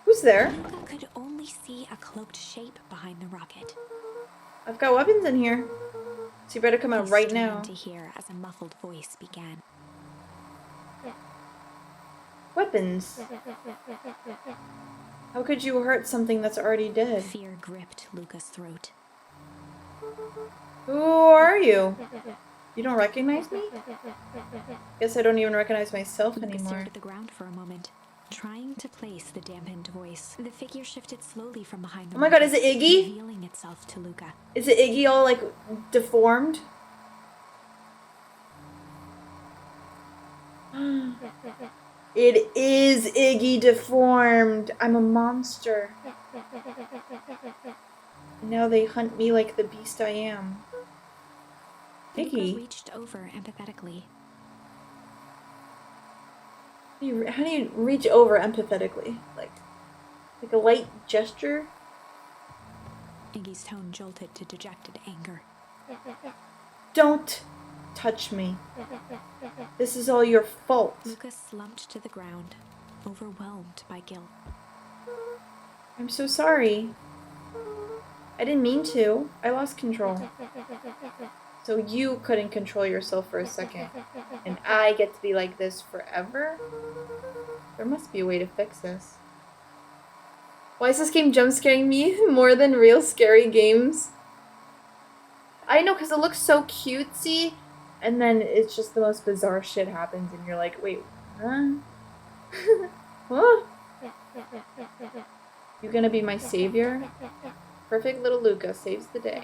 Who's there? Luca could only see a cloaked shape behind the rocket. I've got weapons in here. So you better come out right now. To hear as a muffled voice began. Weapons? How could you hurt something that's already dead? Fear gripped Luca's throat. Who are you? You don't recognize me? Guess I don't even recognize myself Luca anymore. stared at the ground for a moment, trying to place the dampened voice. The figure shifted slowly from behind the Oh my god, is it Iggy? revealing itself to Luca. Is it Iggy all, like, deformed? It is Iggy deformed. I'm a monster. And now they hunt me like the beast I am. Luca Iggy? reached over empathetically. How do you reach over empathetically? Like a light gesture? Iggy's tone jolted to dejected anger. Don't touch me. This is all your fault. Luca slumped to the ground, overwhelmed by guilt. I'm so sorry. I didn't mean to. I lost control. So you couldn't control yourself for a second. And I get to be like this forever? There must be a way to fix this. Why is this game jump scaring me more than real scary games? I know, because it looks so cutesy, and then it's just the most bizarre shit happens, and you're like, wait, huh? What? You gonna be my savior? Perfect little Luca saves the day.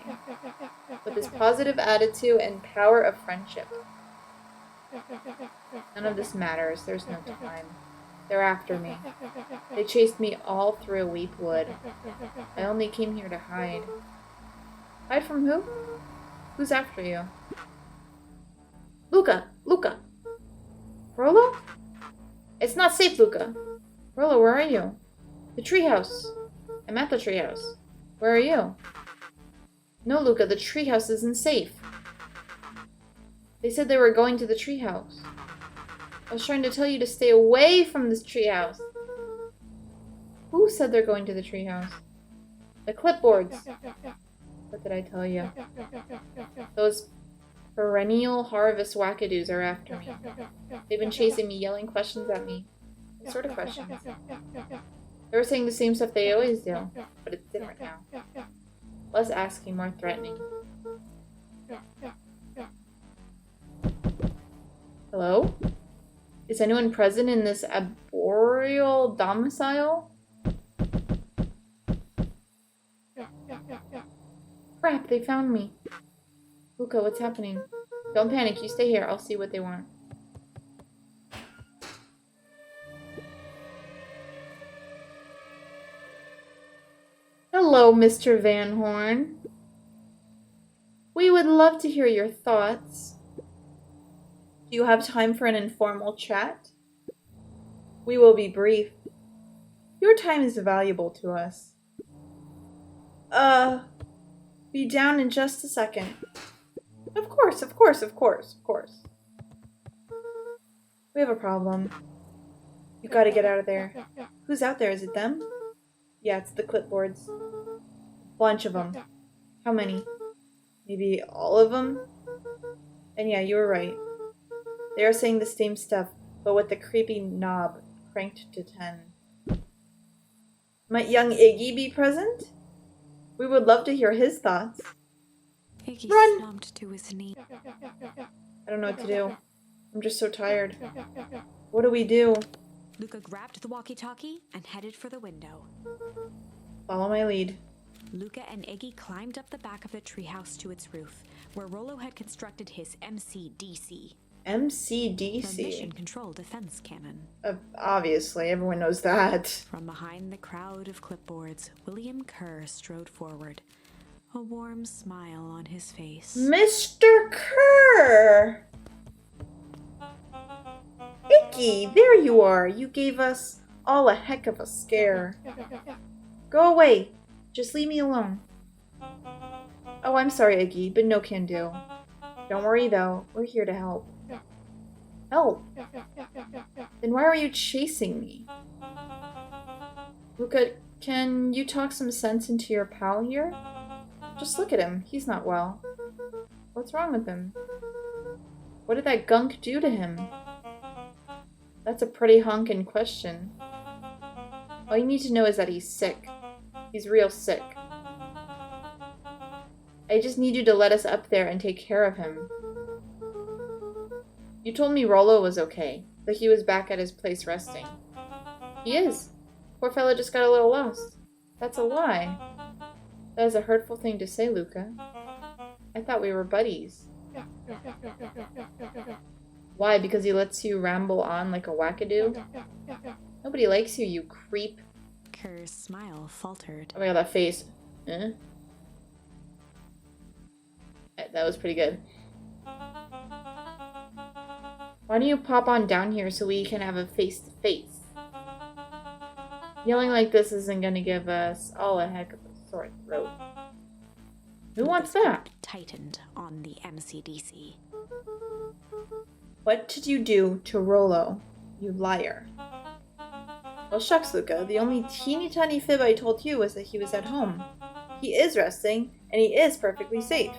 With his positive attitude and power of friendship. None of this matters, there's no time. They're after me. They chased me all through Weepwood. I only came here to hide. Hide from who? Who's after you? Luca! Luca! Rollo? It's not safe, Luca. Rollo, where are you? The treehouse. I'm at the treehouse. Where are you? No, Luca, the treehouse isn't safe. They said they were going to the treehouse. I was trying to tell you to stay away from this treehouse. Who said they're going to the treehouse? The clipboards. What did I tell you? Those perennial harvest wackadoos are after me. They've been chasing me, yelling questions at me. What sort of questions? They were saying the same stuff they always do, but it's different now. Less asking, more threatening. Hello? Is anyone present in this arboreal domicile? Crap, they found me. Luca, what's happening? Don't panic, you stay here. I'll see what they want. Hello, Mr. Van Horn. We would love to hear your thoughts. Do you have time for an informal chat? We will be brief. Your time is valuable to us. Be down in just a second. Of course. We have a problem. You gotta get out of there. Who's out there? Is it them? Yeah, it's the clipboards. Bunch of them. How many? Maybe all of them? And yeah, you were right. They are saying the same stuff, but with the creepy knob cranked to 10. Might young Iggy be present? We would love to hear his thoughts. Iggy Run! slumped to his knee. I don't know what to do. I'm just so tired. What do we do? Luca grabbed the walkie-talkie and headed for the window. Follow my lead. Luca and Iggy climbed up the back of the treehouse to its roof, where Rollo had constructed his MCDC. MCDC? Mission Control Defense Cannon. Obviously, everyone knows that. From behind the crowd of clipboards, William Kerr strode forward, a warm smile on his face. Mr. Kerr! Icky, there you are. You gave us all a heck of a scare. Go away. Just leave me alone. Oh, I'm sorry, Iggy, but no can do. Don't worry, though. We're here to help. Help! Then why are you chasing me? Luca, can you talk some sense into your pal here? Just look at him. He's not well. What's wrong with him? What did that gunk do to him? That's a pretty honkin' question. All you need to know is that he's sick. He's real sick. I just need you to let us up there and take care of him. You told me Rollo was okay, that he was back at his place resting. He is. Poor fella just got a little lost. That's a lie. That is a hurtful thing to say, Luca. I thought we were buddies. Why? Because he lets you ramble on like a wackadoo? Nobody likes you, you creep. Kerr's smile faltered. Oh my god, that face. Eh? That was pretty good. Why don't you pop on down here so we can have a face-to-face? Yelling like this isn't gonna give us all a heck of a sore throat. Who wants that? Tightened on the MCDC. What did you do to Rollo, you liar? Well, shucks, Luca. The only teeny tiny fib I told you was that he was at home. He is resting, and he is perfectly safe.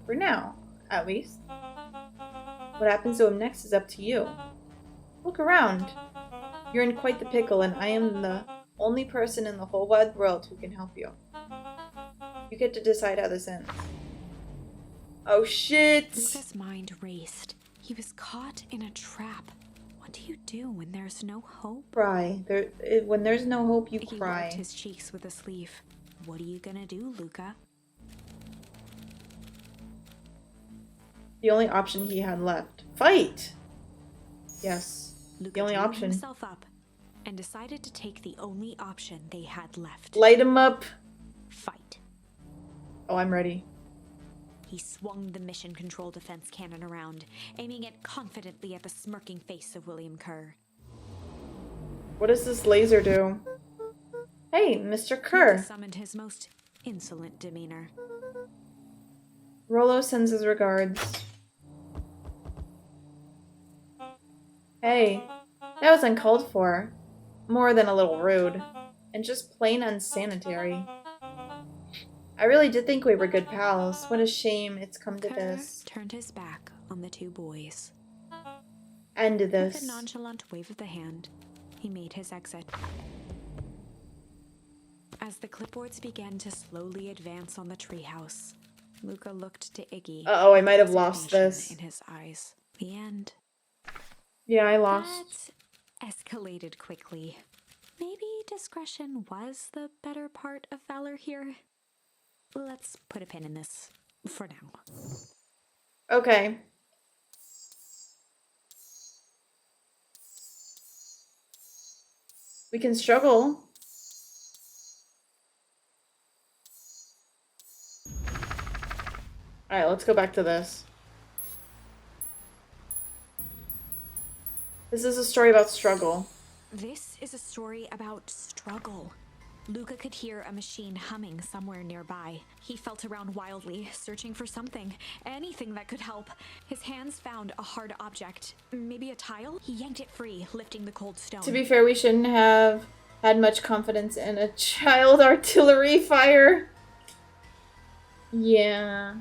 For now, at least. What happens to him next is up to you. Look around. You're in quite the pickle, and I am the only person in the whole wide world who can help you. You get to decide how this ends. Oh shit! Luca's mind raced. He was caught in a trap. What do you do when there's no hope? Cry. When there's no hope, you He cry. wiped his cheeks with a sleeve. What are you gonna do, Luca? The only option he had left. Fight! Yes. Luca The only drew option. himself up and decided to take the only option they had left. Light him up! Fight. Oh, I'm ready. He swung the mission control defense cannon around, aiming it confidently at the smirking face of William Kerr. What does this laser do? Hey, Mr. Luca Kerr. summoned his most insolent demeanor. Rollo sends his regards. Hey, that was uncalled for. More than a little rude. And just plain unsanitary. I really did think we were good pals. What a shame it's come to Kerr this. turned his back on the two boys. End With a this. nonchalant wave of the hand, he made his exit. As the clipboards began to slowly advance on the treehouse, Luca looked to Iggy. Uh-oh, I might have lost this. In his eyes. The end. Yeah, I lost. That escalated quickly. Maybe discretion was the better part of valor here. Let's put a pin in this for now. Okay. We can struggle. Alright, let's go back to this. This is a story about struggle. This is a story about struggle. Luca could hear a machine humming somewhere nearby. He felt around wildly, searching for something, anything that could help. His hands found a hard object, maybe a tile. He yanked it free, lifting the cold stone. To be fair, we shouldn't have had much confidence in a child artillery fire. Yeah.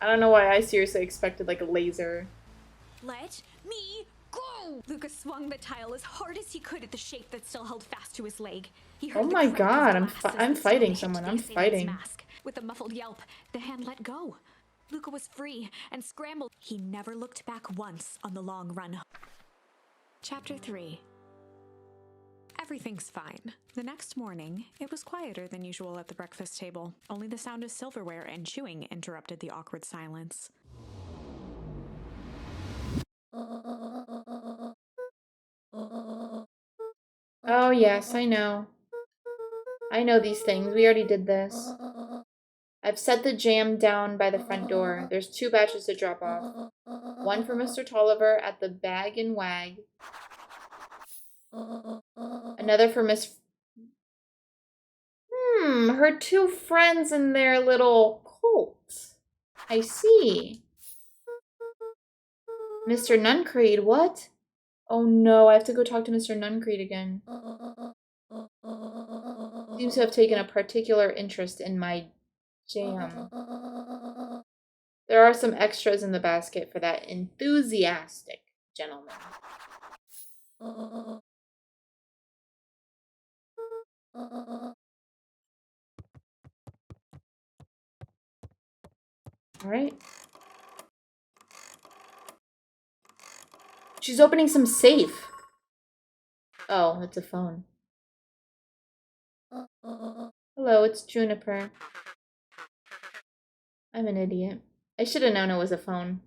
I don't know why I seriously expected like a laser. Let me go! Luca swung the tile as hard as he could at the shape that still held fast to his leg. He heard Oh the my crack of god, glass as I'm the fighting stone hit someone. the I'm assailant's fighting. mask. With a muffled yelp, the hand let go. Luca was free and scrambled. He never looked back once on the long run. Chapter 3. Everything's fine. The next morning, it was quieter than usual at the breakfast table. Only the sound of silverware and chewing interrupted the awkward silence. Oh yes, I know. I know these things. We already did this. I've set the jam down by the front door. There's 2 batches to drop off. One for Mr. Tolliver at the Bag and Wag. Another for Miss... her 2 friends and their little cult. I see. Mr. Nuncreed, what? Oh no, I have to go talk to Mr. Nuncreed again. Seems to have taken a particular interest in my jam. There are some extras in the basket for that enthusiastic gentleman. Alright. She's opening some safe. Oh, it's a phone. Hello, it's Juniper. I'm an idiot. I should have known it was a phone.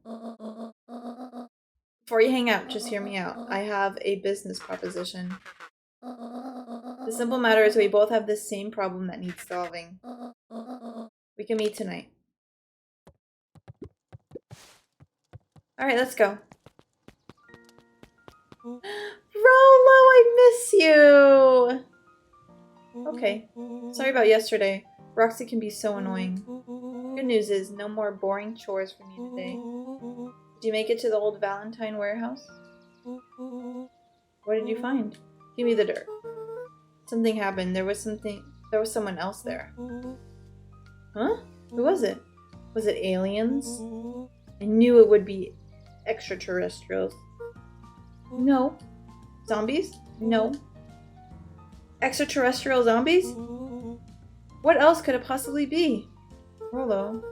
Before you hang up, just hear me out. I have a business proposition. The simple matter is we both have the same problem that needs solving. We can meet tonight. Alright, let's go. Rolo, I miss you! Okay. Sorry about yesterday. Roxy can be so annoying. Good news is, no more boring chores for me today. Did you make it to the old Valentine warehouse? What did you find? Give me the dirt. Something happened. There was someone else there. Huh? Who was it? Was it aliens? I knew it would be extraterrestrials. No. Zombies? No. Extraterrestrial zombies? What else could it possibly be? Rolo,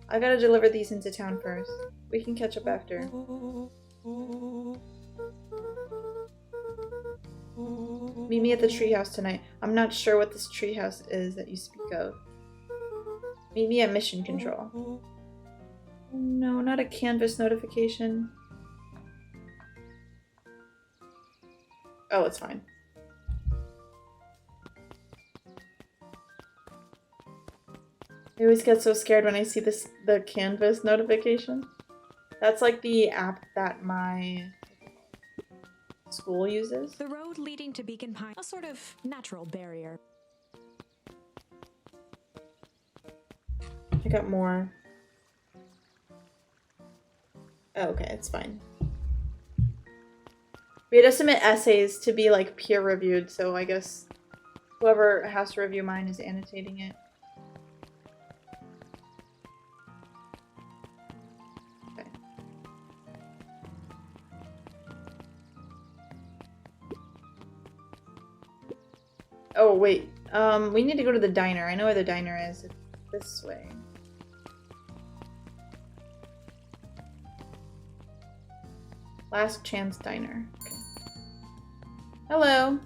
I gotta deliver these into town first. We can catch up after. Meet me at the treehouse tonight. I'm not sure what this treehouse is that you speak of. Meet me at Mission Control. Oh, no, not a canvas notification. Oh, it's fine. I always get so scared when I see the canvas notification. That's like the app that my school uses. The road leading to Beacon Pine, a sort of natural barrier. I got more. Oh, okay, it's fine. We had to submit essays to be like peer reviewed, so I guess whoever has to review mine is annotating it. Okay. Oh, wait. We need to go to the diner. I know where the diner is. It's this way. Last Chance Diner. Okay. Hello.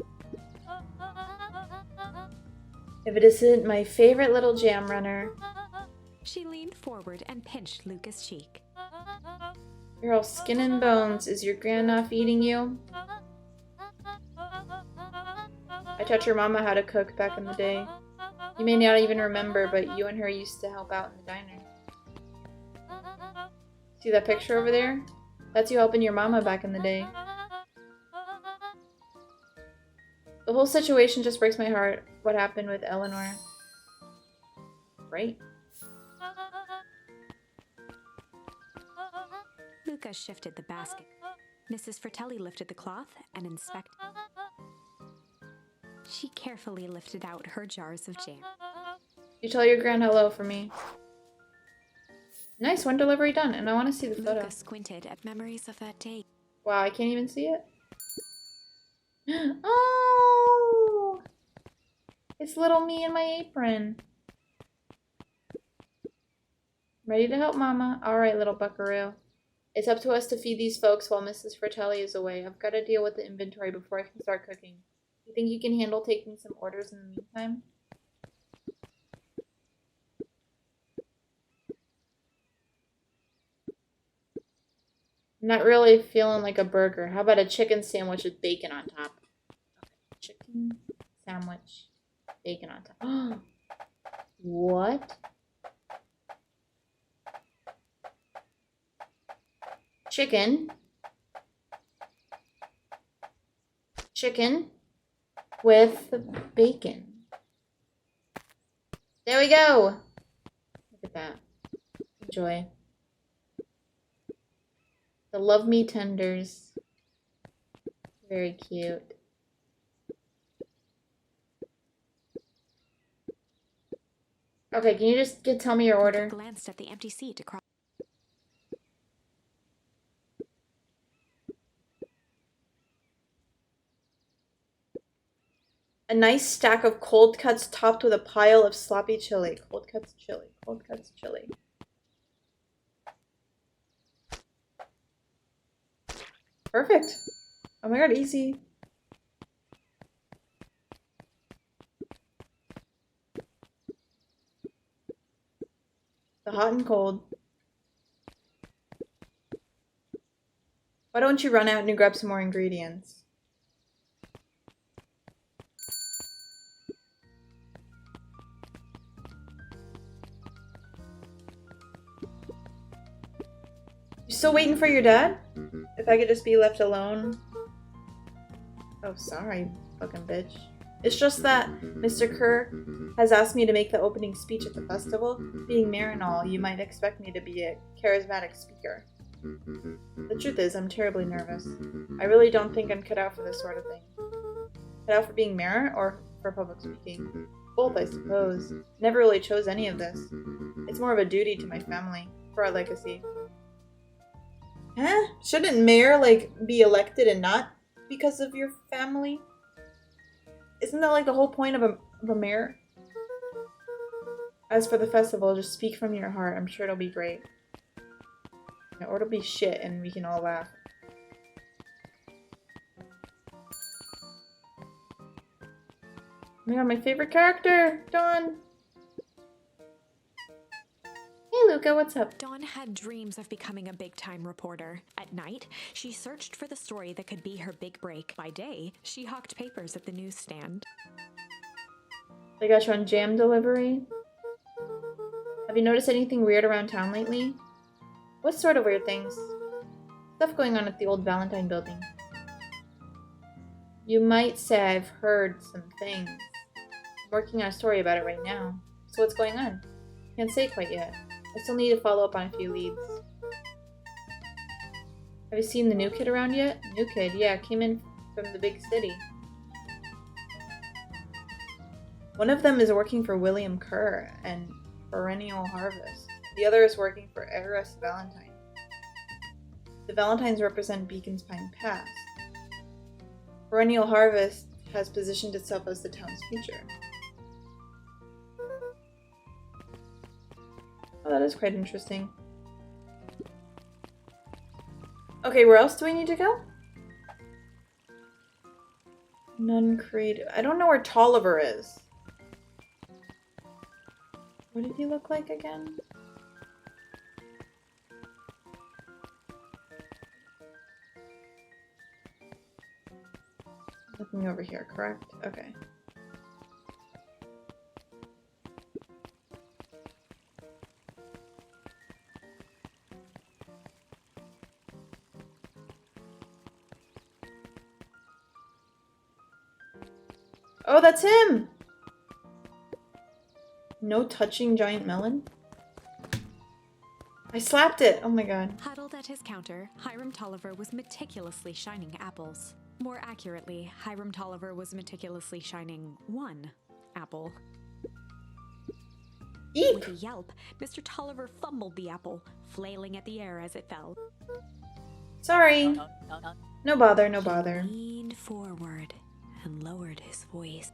If it isn't my favorite little jam runner. She leaned forward and pinched Luca's cheek. You're all skin and bones. Is your grandma feeding you? I taught your mama how to cook back in the day. You may not even remember, but you and her used to help out in the diner. See that picture over there? That's you helping your mama back in the day. The whole situation just breaks my heart. What happened with Eleanor? Right? Luca shifted the basket. Mrs. Fratelli lifted the cloth and inspected. She carefully lifted out her jars of jam. You tell your grand hello for me. Nice, one delivery done, and I want to see the photo. Luca squinted at memories of that day. Wow, I can't even see it. Oh! It's little me in my apron. Ready to help, Mama? Alright, little buckaroo. It's up to us to feed these folks while Mrs. Fratelli is away. I've got to deal with the inventory before I can start cooking. You think you can handle taking some orders in the meantime? I'm not really feeling like a burger. How about a chicken sandwich with bacon on top? Okay, chicken sandwich, bacon on top. What? Chicken. Chicken with bacon. There we go. Look at that. Enjoy. The Love Me Tenders. Very cute. Okay, can you just tell me your order? Luca glanced at the empty seat across. A nice stack of cold cuts topped with a pile of sloppy chili. Cold cuts chili. Cold cuts chili. Perfect. Oh my god, easy. The hot and cold. Why don't you run out and grab some more ingredients? You still waiting for your dad? If I could just be left alone. Oh, sorry, fucking bitch. It's just that Mr. Kerr has asked me to make the opening speech at the festival. Being mayor and all, you might expect me to be a charismatic speaker. The truth is, I'm terribly nervous. I really don't think I'm cut out for this sort of thing. Cut out for being mayor or for public speaking? Both, I suppose. Never really chose any of this. It's more of a duty to my family, for our legacy. Huh? Shouldn't mayor, like, be elected and not because of your family? Isn't that like the whole point of a mayor? As for the festival, just speak from your heart. I'm sure it'll be great. Or it'll be shit and we can all laugh. Oh my god, my favorite character! Dawn! Hey Luca, what's up? Dawn had dreams of becoming a big-time reporter. At night, she searched for the story that could be her big break. By day, she hawked papers at the newsstand. They got you on jam delivery? Have you noticed anything weird around town lately? What sort of weird things? Stuff going on at the old Valentine building. You might say I've heard some things. I'm working on a story about it right now. So what's going on? Can't say quite yet. I still need to follow up on a few leads. Have you seen the new kid around yet? New kid, yeah, came in from the big city. One of them is working for William Kerr and Perennial Harvest. The other is working for Heiress Valentine. The Valentines represent Beacon's Pine Pass. Perennial Harvest has positioned itself as the town's future. Oh, that is quite interesting. Okay, where else do we need to go? Non-creative. I don't know where Tolliver is. What did he look like again? Looking over here, correct? Okay. Oh, that's him! No touching giant melon? I slapped it! Oh my god. Huddled at his counter, Hiram Tolliver was meticulously shining apples. More accurately, Hiram Tolliver was meticulously shining one apple. Eep! With a yelp, Mr. Tolliver fumbled the apple, flailing at the air as it fell. Sorry. No bother, no bother. He leaned forward and lowered his voice.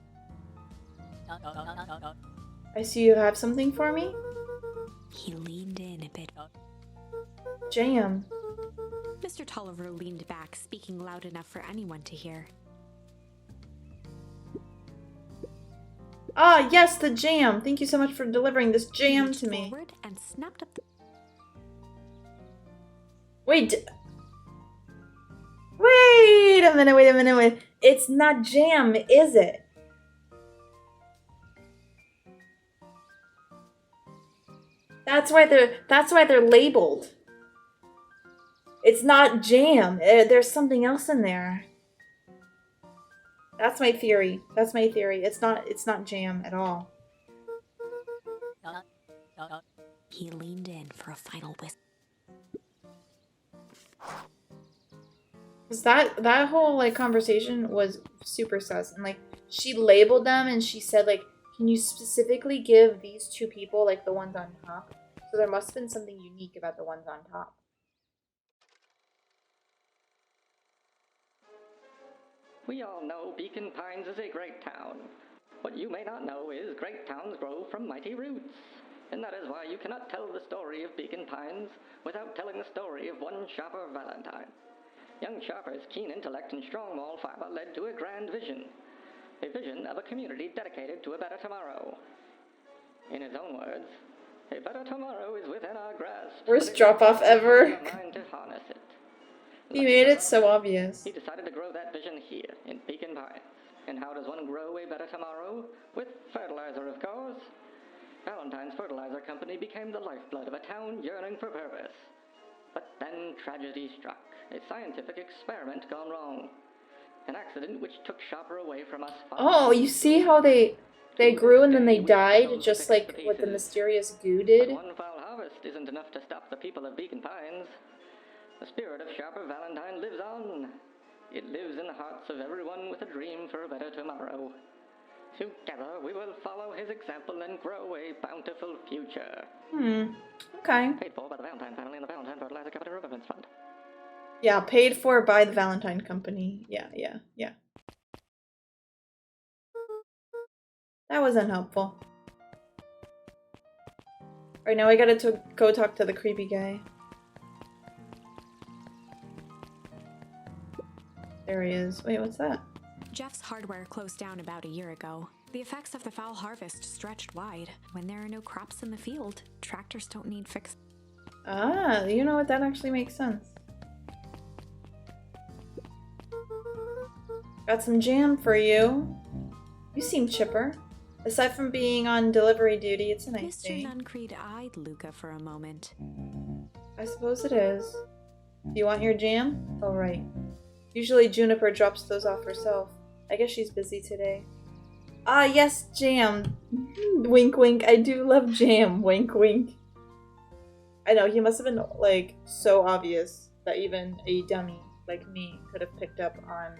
I see you have something for me? He leaned in a bit. Jam. Mr. Tolliver leaned back, speaking loud enough for anyone to hear. Ah, yes, the jam! Thank you so much for delivering this jam to me. Forward and snapped up the Wait. Wait a minute, wait a minute, wait. It's not jam, is it? That's why they're labeled. It's not jam. There's something else in there. That's my theory. That's my theory. It's not jam at all. He leaned in for a final whisper. Cause that whole like conversation was super sus, and like she labeled them and she said like, can you specifically give these two people like the ones on top? So there must have been something unique about the ones on top. We all know Beacon Pines is a great town. What you may not know is great towns grow from mighty roots. And that is why you cannot tell the story of Beacon Pines without telling the story of one Sharper Valentine. Young Sharper's keen intellect and strong moral fiber led to a grand vision. A vision of a community dedicated to a better tomorrow. In his own words, a better tomorrow is within our grasp. Worst drop-off ever. Mind to harness it. He made it so obvious. He decided to grow that vision here, in Beacon Pines. And how does one grow a better tomorrow? With fertilizer, of course. Valentine's Fertilizer Company became the lifeblood of a town yearning for purpose. But then tragedy struck. A scientific experiment gone wrong. An accident which took Sharper away from us. Oh, you see how they grew and then they died, just like what the mysterious goo did? But one foul harvest isn't enough to stop the people of Beacon Pines. The spirit of Sharper Valentine lives on. It lives in the hearts of everyone with a dream for a better tomorrow. Together, we will follow his example and grow a bountiful future. Okay. Paid for by the Valentine family and the Valentine Fertilizer Company Remembrance Fund. Yeah, paid for by the Valentine Company. Yeah. That was unhelpful. Right now I gotta go talk to the creepy guy. There he is. Wait, what's that? Jeff's hardware closed down about a year ago. The effects of the foul harvest stretched wide. When there are no crops in the field, tractors don't need fix. Ah, you know what? That actually makes sense. Got some jam for you. You seem chipper. Aside from being on delivery duty, it's a nice day. Mr. Nuncreed eyed Luca for a moment. I suppose it is. Do you want your jam? All right. Usually Juniper drops those off herself. I guess she's busy today. Ah, yes, jam. Wink, wink. I do love jam. Wink, wink. I know, he must have been, like, so obvious that even a dummy like me could have picked up on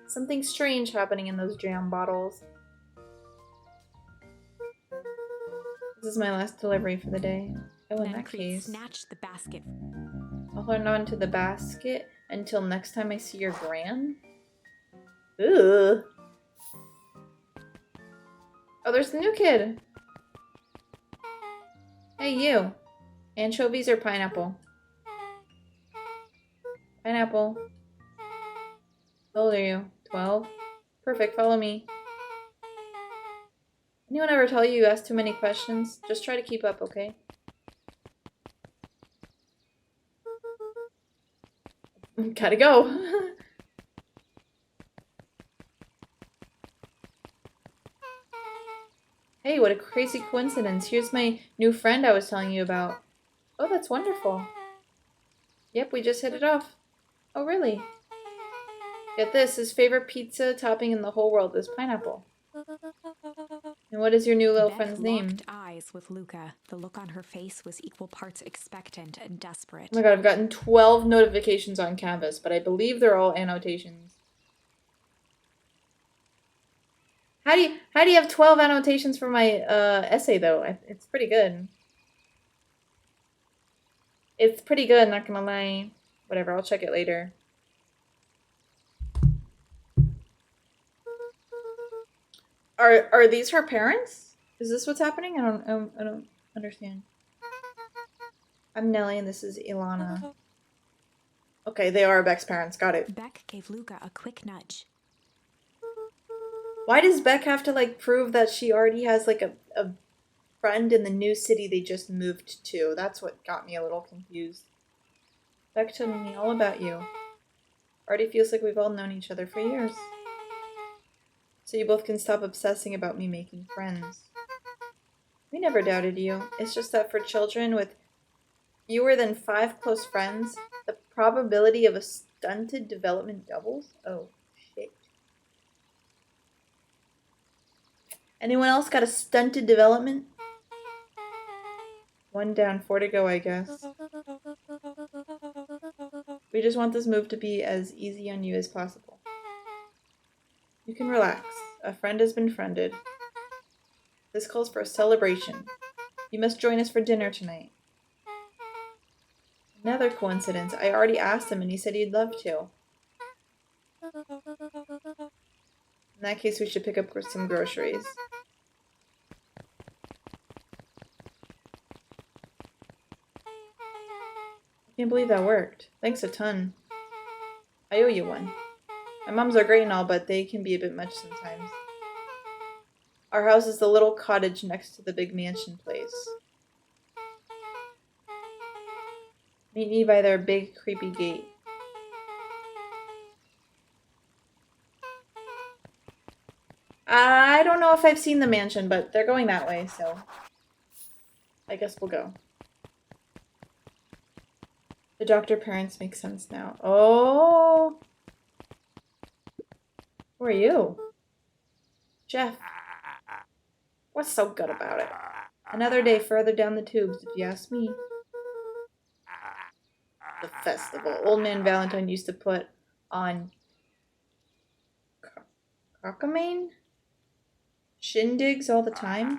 something strange happening in those jam bottles. This is my last delivery for the day. Oh, in that case, snatched the basket. I'll hold on to the basket until next time I see your gran. Ugh. Oh, there's the new kid. Hey, you. Anchovies or pineapple? Pineapple. How old are you? 12? Perfect, follow me. Anyone ever tell you ask too many questions? Just try to keep up, okay? Gotta go. Hey, what a crazy coincidence. Here's my new friend I was telling you about. Oh, that's wonderful. Yep, we just hit it off. Oh, really? Get this, his favorite pizza topping in the whole world is pineapple. And what is your new little friend's name? Locked eyes with Luca. The look on her face was equal parts expectant and desperate. Oh my god, I've gotten 12 notifications on Canvas, but I believe they're all annotations. How do you have 12 annotations for my essay though? It's pretty good. It's pretty good, not gonna lie. Whatever, I'll check it later. Are these her parents? Is this what's happening? I don't understand. I'm Nellie and this is Ilana. Okay, they are Beck's parents. Got it. Beck gave Luca a quick nudge. Why does Beck have to like prove that she already has like a friend in the new city they just moved to? That's what got me a little confused. Beck told me all about you. Already feels like we've all known each other for years. So you both can stop obsessing about me making friends. We never doubted you. It's just that for children with fewer than 5 close friends, the probability of a stunted development doubles? Oh, shit. Anyone else got a stunted development? 1 down, 4 to go, I guess. We just want this move to be as easy on you as possible. You can relax. A friend has been friended. This calls for a celebration. You must join us for dinner tonight. Another coincidence. I already asked him and he said he'd love to. In that case, we should pick up some groceries. I can't believe that worked. Thanks a ton. I owe you one. My moms are great and all, but they can be a bit much sometimes. Our house is the little cottage next to the big mansion place. Meet me by their big, creepy gate. I don't know if I've seen the mansion, but they're going that way, so I guess we'll go. The doctor parents make sense now. Oh! Who are you? Jeff. What's so good about it? Another day further down the tubes, if you ask me. The festival Old Man Valentine used to put on cockamane? Shindigs all the time?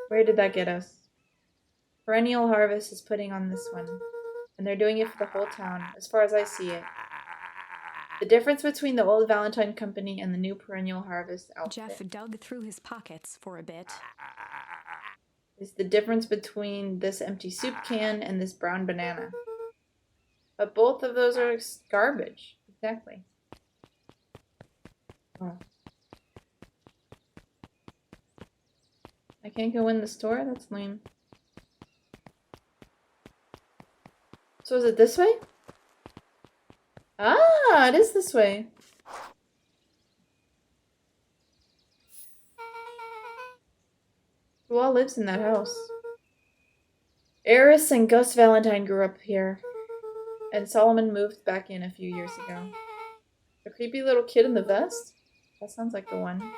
Where did that get us? Perennial Harvest is putting on this one, and they're doing it for the whole town, as far as I see it. The difference between the old Valentine Company and the new Perennial Harvest outfit. Jeff dug through his pockets for a bit. Is the difference between this empty soup can and this brown banana. But both of those are garbage. Exactly. Wow. I can't go in the store? That's lame. So is it this way? Ah, it is this way. Who all lives in that house? Eris and Gus Valentine grew up here, and Solomon moved back in a few years ago. The creepy little kid in the vest? That sounds like the one.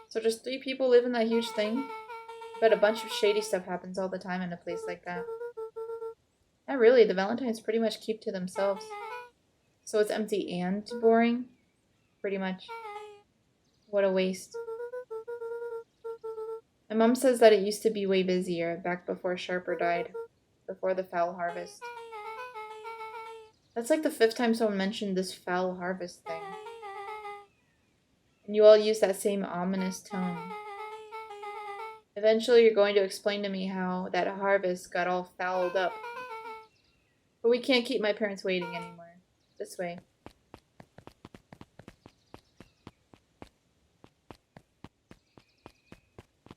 So just 3 people live in that huge thing? But a bunch of shady stuff happens all the time in a place like that. Not really, the Valentines pretty much keep to themselves. So it's empty and boring? Pretty much. What a waste. My mom says that it used to be way busier, back before Sharper died. Before the foul harvest. That's like the 5th time someone mentioned this foul harvest thing. And you all use that same ominous tone. Eventually you're going to explain to me how that harvest got all fouled up. But we can't keep my parents waiting anymore. This way.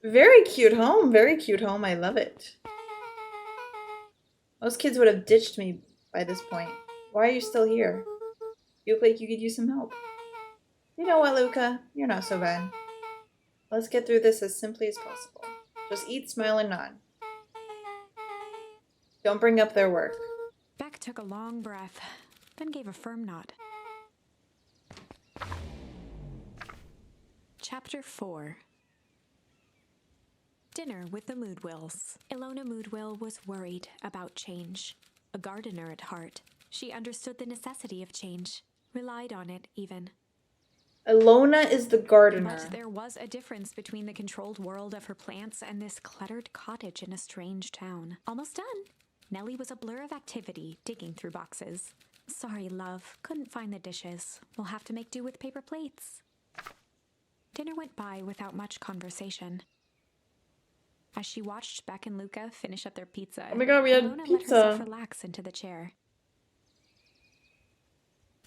Very cute home. Very cute home. I love it. Most kids would have ditched me by this point. Why are you still here? You look like you could use some help. You know what, Luca? You're not so bad. Let's get through this as simply as possible. Just eat, smile, and nod. Don't bring up their work. Beck took a long breath, then gave a firm nod. Chapter 4. Dinner with the Moodwills. Ilona Moodwill was worried about change. A gardener at heart, she understood the necessity of change, relied on it even. Ilona is the gardener. But there was a difference between the controlled world of her plants and this cluttered cottage in a strange town. Almost done. Nellie was a blur of activity, digging through boxes. Sorry, love. Couldn't find the dishes. We'll have to make do with paper plates. Dinner went by without much conversation. As she watched Beck and Luca finish up their pizza, Oh my god, we had Ilona pizza. let herself relax into the chair.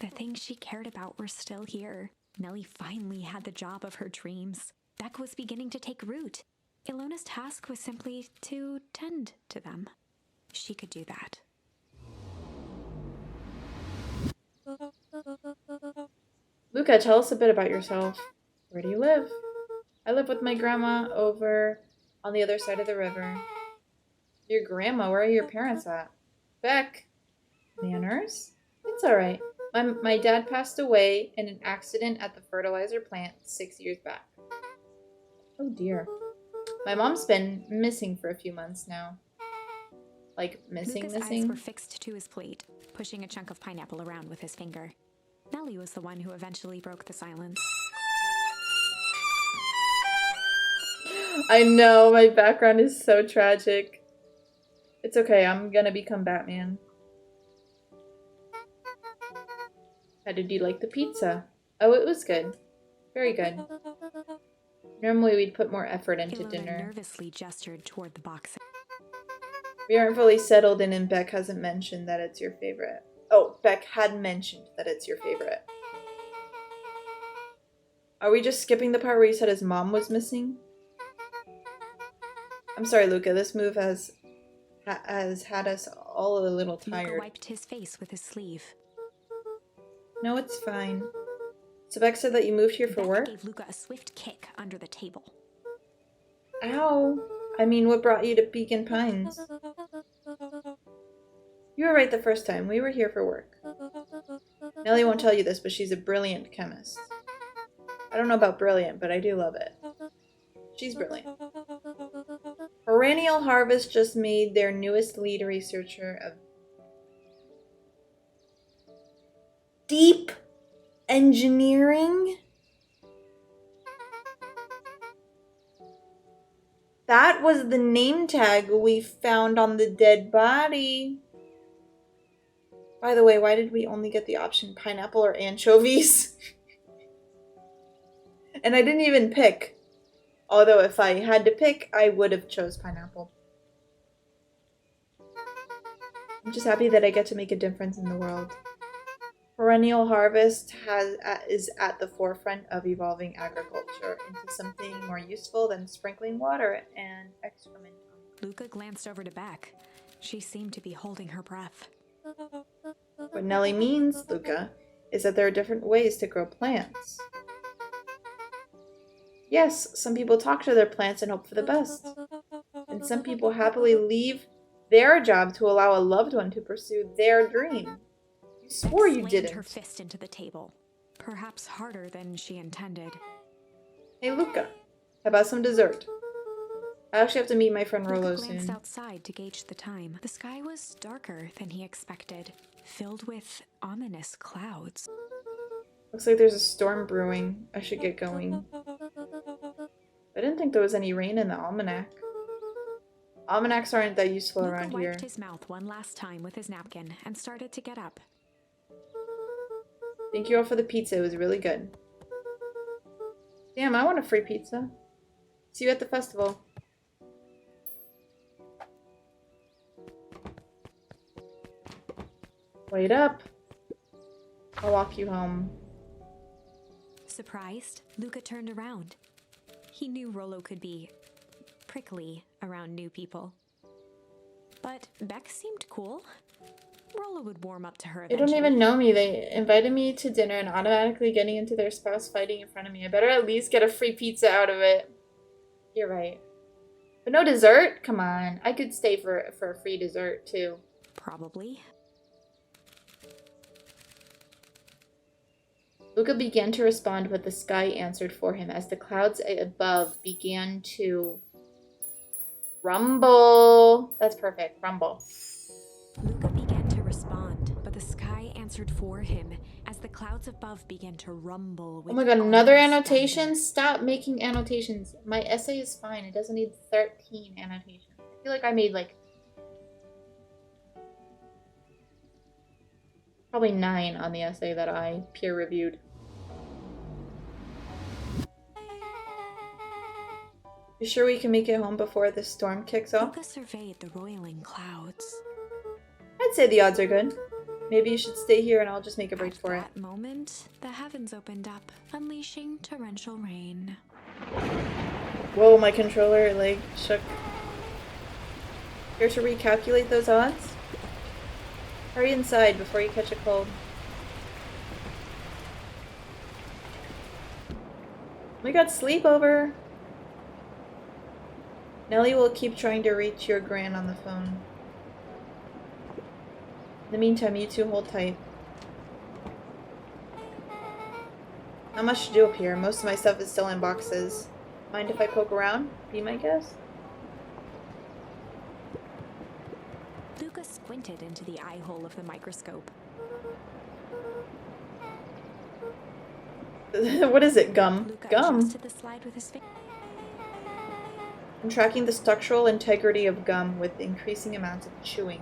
The things she cared about were still here. Nellie finally had the job of her dreams. Beck was beginning to take root. Ilona's task was simply to tend to them. She could do that. Luca, tell us a bit about yourself. Where do you live? I live with my grandma over on the other side of the river. Your grandma? Where are your parents at? Beck. Manners? It's alright. My dad passed away in an accident at the fertilizer plant 6 years back. Oh dear. My mom's been missing for a few months now. Like, missing. Luca's eyes were fixed to his plate, pushing a chunk of pineapple around with his finger. Nellie was the one who eventually broke the silence. I know, my background is so tragic. It's okay, I'm gonna become Batman. How did you like the pizza? Oh, it was good. Very good. Normally we'd put more effort into Ilona dinner. nervously gestured toward the box. We aren't fully settled in and Beck hasn't mentioned that it's your favorite. Oh, Beck had mentioned that it's your favorite. Are we just skipping the part where he said his mom was missing? I'm sorry, Luca. This move has had us all a little tired. Luca wiped his face with his sleeve. No, it's fine. So Beck said that you moved here for Beck work? gave Luca a swift kick under the table. Ow. I mean, what brought you to Beacon Pines? You were right the first time. We were here for work. Nellie won't tell you this, but she's a brilliant chemist. I don't know about brilliant, but I do love it. She's brilliant. Perennial Harvest just made their newest lead researcher of deep engineering. That was the name tag we found on the dead body. By the way, why did we only get the option pineapple or anchovies? And I didn't even pick. Although if I had to pick, I would have chose pineapple. I'm just happy that I get to make a difference in the world. Perennial Harvest is at the forefront of evolving agriculture into something more useful than sprinkling water and excrement. Luca glanced over to Beck. She seemed to be holding her breath. What Nellie means, Luca, is that there are different ways to grow plants. Yes, some people talk to their plants and hope for the best. And some people happily leave their job to allow a loved one to pursue their dream. You swore you didn't. Her fist into the table, perhaps harder than she intended. Hey, Luca, how about some dessert? I actually have to meet my friend Rolo Luca glanced soon. outside to gauge the time. The sky was darker than he expected, filled with ominous clouds. Looks like there's a storm brewing. I should get going. I didn't think there was any rain in the almanac. Almanacs aren't that useful Luca around wiped here. his mouth one last time with his napkin and started to get up. Thank you all for the pizza. It was really good. Damn, I want a free pizza. See you at the festival. Wait up. I'll walk you home. Surprised, Luca turned around. He knew Rolo could be prickly around new people. But Beck seemed cool. Rolo would warm up to her They eventually. don't even know me. They invited me to dinner and automatically getting into their spouse fighting in front of me. I better at least get a free pizza out of it. You're right. But no dessert? Come on. I could stay for a free dessert too. Probably. Luca began to respond, but the sky answered for him as the clouds above began to rumble. That's perfect. Rumble. Luca began to respond, but the sky answered for him as the clouds above began to rumble. With Oh my god, another ominous annotation? thunder. Stop making annotations. My essay is fine. It doesn't need 13 annotations. I feel like I made like probably 9 on the essay that I peer reviewed. You sure we can make it home before the storm kicks off? Luca surveyed the roiling clouds. I'd say the odds are good. Maybe you should stay here and I'll just make a break At for it. that moment, the heavens opened up, unleashing torrential rain. Whoa, my controller like shook. Care to recalculate those odds? Hurry inside before you catch a cold. We got sleepover. Nellie will keep trying to reach your gran on the phone. In the meantime, you two hold tight. Not much to do up here. Most of my stuff is still in boxes. Mind if I poke around? Be my guest? squinted into the eye hole of the microscope. What is it? Gum? Luca Gum? adjusted the slide with his finger. I'm tracking the structural integrity of gum with increasing amounts of chewing.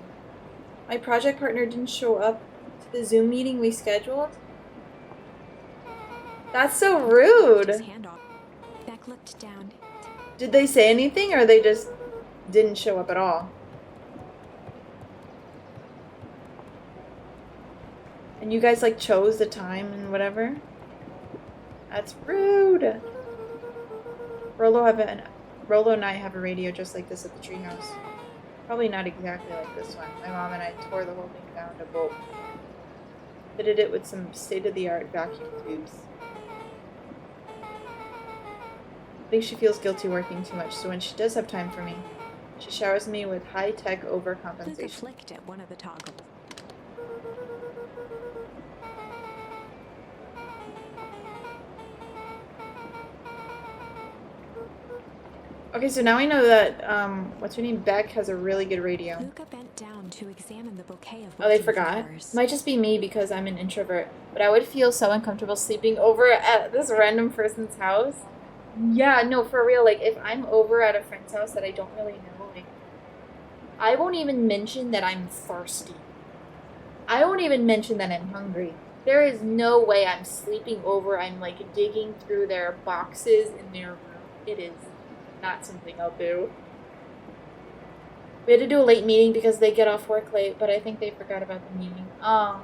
My project partner didn't show up to the Zoom meeting we scheduled? That's so His rude! hand off. Beck looked down. Did they say anything, or they just didn't show up at all? And you guys, like, chose the time and whatever? That's rude! Rolo and I have a radio just like this at the treehouse. Probably not exactly like this one. My mom and I tore the whole thing down to bolt. Fitted it with some state-of-the-art vacuum tubes. I think she feels guilty working too much, so when she does have time for me, she showers me with high-tech Luca overcompensation. flicked at one of the toggles. Okay, so now we know that, what's her name? Beck has a really good radio. Luca bent down to examine the bouquet of Oh, they wilting forgot? flowers. Might just be me because I'm an introvert, but I would feel so uncomfortable sleeping over at this random person's house. Yeah, no, for real, like, if I'm over at a friend's house that I don't really know, like, I won't even mention that I'm thirsty. I won't even mention that I'm hungry. There is no way I'm sleeping over, I'm, like, digging through their boxes in their room. It is not something I'll do. We had to do a late meeting because they get off work late, but I think they forgot about the meeting. Oh.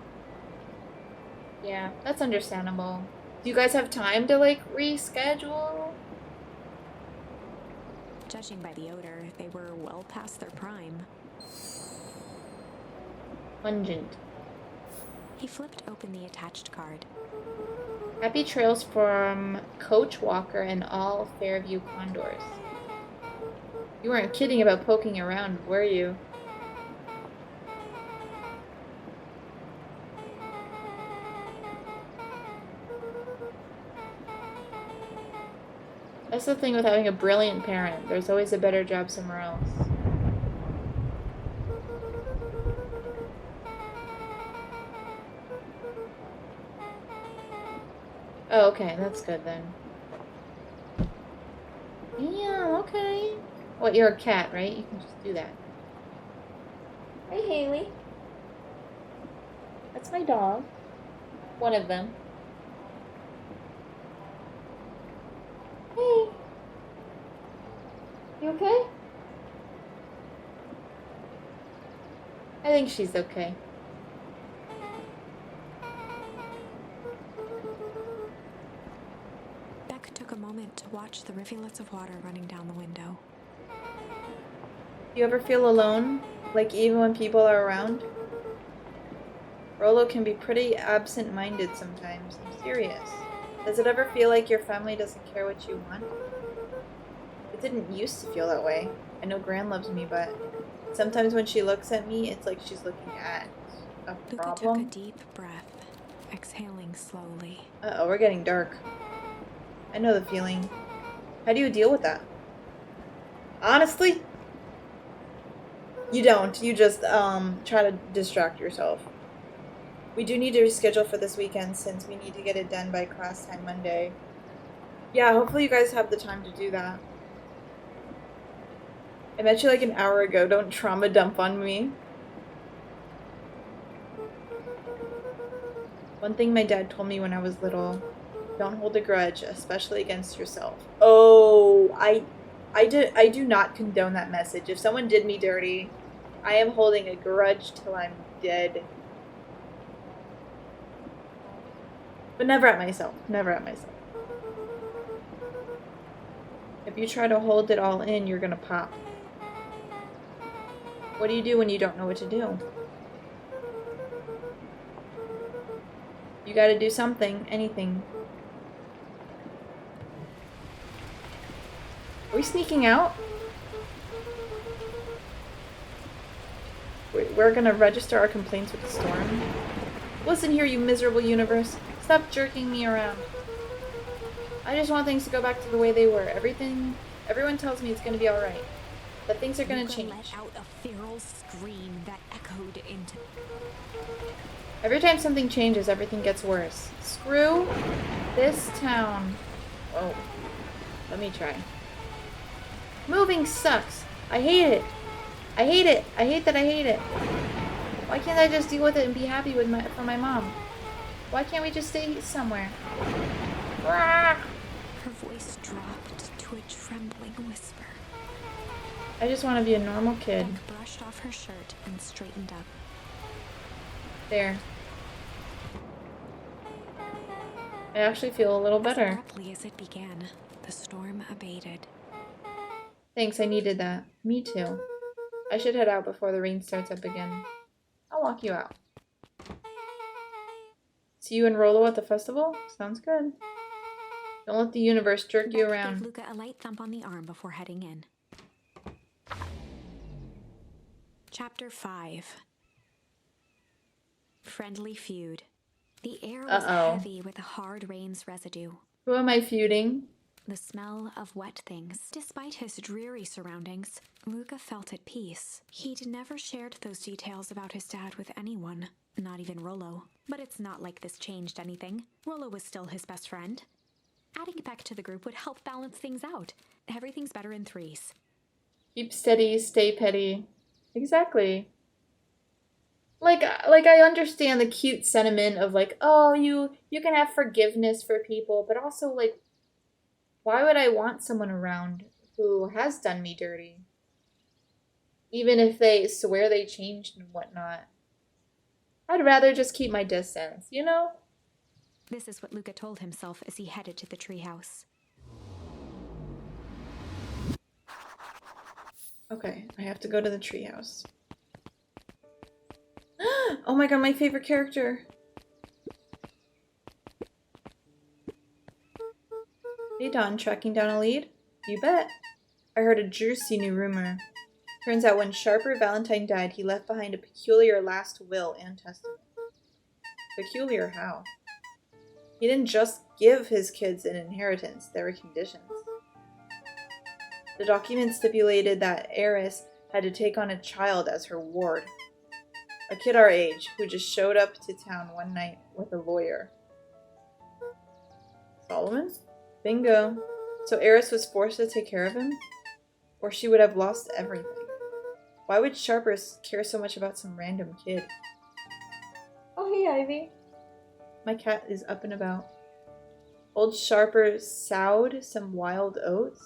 Yeah, that's understandable. Do you guys have time to, like, reschedule? Judging by the odor, they were well past their prime. Pungent. He flipped open the attached card. Happy trails from Coach Walker and all Fairview Condors. You weren't kidding about poking around, were you? That's the thing with having a brilliant parent. There's always a better job somewhere else. Oh, okay. That's good then. Yeah, okay. What, you're a cat, right? You can just do that. Hey, Haley. That's my dog. One of them. Hey. You okay? I think she's okay. Beck took a moment to watch the rivulets of water running down the window. You ever feel alone? Like even when people are around? Rolo can be pretty absent-minded sometimes. I'm serious. Does it ever feel like your family doesn't care what you want? It didn't used to feel that way. I know Gran loves me, but sometimes when she looks at me, it's like she's looking at a Luca took a problem. deep breath, exhaling slowly. Uh-oh, we're getting dark. I know the feeling. How do you deal with that? Honestly? You don't. You just, try to distract yourself. We do need to reschedule for this weekend since we need to get it done by class time Monday. Yeah, hopefully you guys have the time to do that. I met you like an hour ago. Don't trauma dump on me. One thing my dad told me when I was little, don't hold a grudge, especially against yourself. Oh, I do not condone that message. If someone did me dirty, I am holding a grudge till I'm dead. But never at myself. Never at myself. If you try to hold it all in, you're gonna pop. What do you do when you don't know what to do? You gotta do something. Anything. Are we sneaking out? We're gonna register our complaints with the storm. Listen here, you miserable universe. Stop jerking me around. I just want things to go back to the way they were. Everyone tells me it's gonna be alright. But things are gonna Luca change. let out a feral scream that echoed into... Every time something changes, everything gets worse. Screw this town. Oh, let me try. Moving sucks. I hate it. I hate it. I hate that I hate it. Why can't I just deal with it and be happy with for my mom? Why can't we just stay somewhere? Her voice dropped to a trembling whisper. I just want to be a normal kid. Beck brushed off her shirt and straightened up. There. I actually feel a little better. As abruptly as it began, the storm abated. Thanks, I needed that. Me too. I should head out before the rain starts up again. I'll walk you out. See you and Rolo at the festival? Sounds good. Don't let the universe jerk you Beck around. gave Luca a light thump on the arm before heading in. Chapter 5. Friendly Feud. The air was heavy with a hard rain's residue. Who am I feuding? The smell of wet things. Despite his dreary surroundings, Luca felt at peace. He'd never shared those details about his dad with anyone, not even Rolo. But it's not like this changed anything. Rolo was still his best friend. Adding Beck to the group would help balance things out. Everything's better in threes. Keep steady, stay petty. Exactly. Like I understand the cute sentiment of like, oh, you can have forgiveness for people, but also like, why would I want someone around who has done me dirty? Even if they swear they changed and whatnot. I'd rather just keep my distance, you know? This is what Luca told himself as he headed to the treehouse. Okay, I have to go to the treehouse. Oh my god, my favorite character. Hey Don, tracking down a lead? You bet. I heard a juicy new rumor. Turns out when Sharper Valentine died, he left behind a peculiar last will and testament. Peculiar how? He didn't just give his kids an inheritance, there were conditions. The document stipulated that Eris had to take on a child as her ward. A kid our age, who just showed up to town one night with a lawyer. Solomon? Bingo. So Eris was forced to take care of him? Or she would have lost everything. Why would Sharpers care so much about some random kid? Oh, hey, Ivy. My cat is up and about. Old Sharper sowed some wild oats?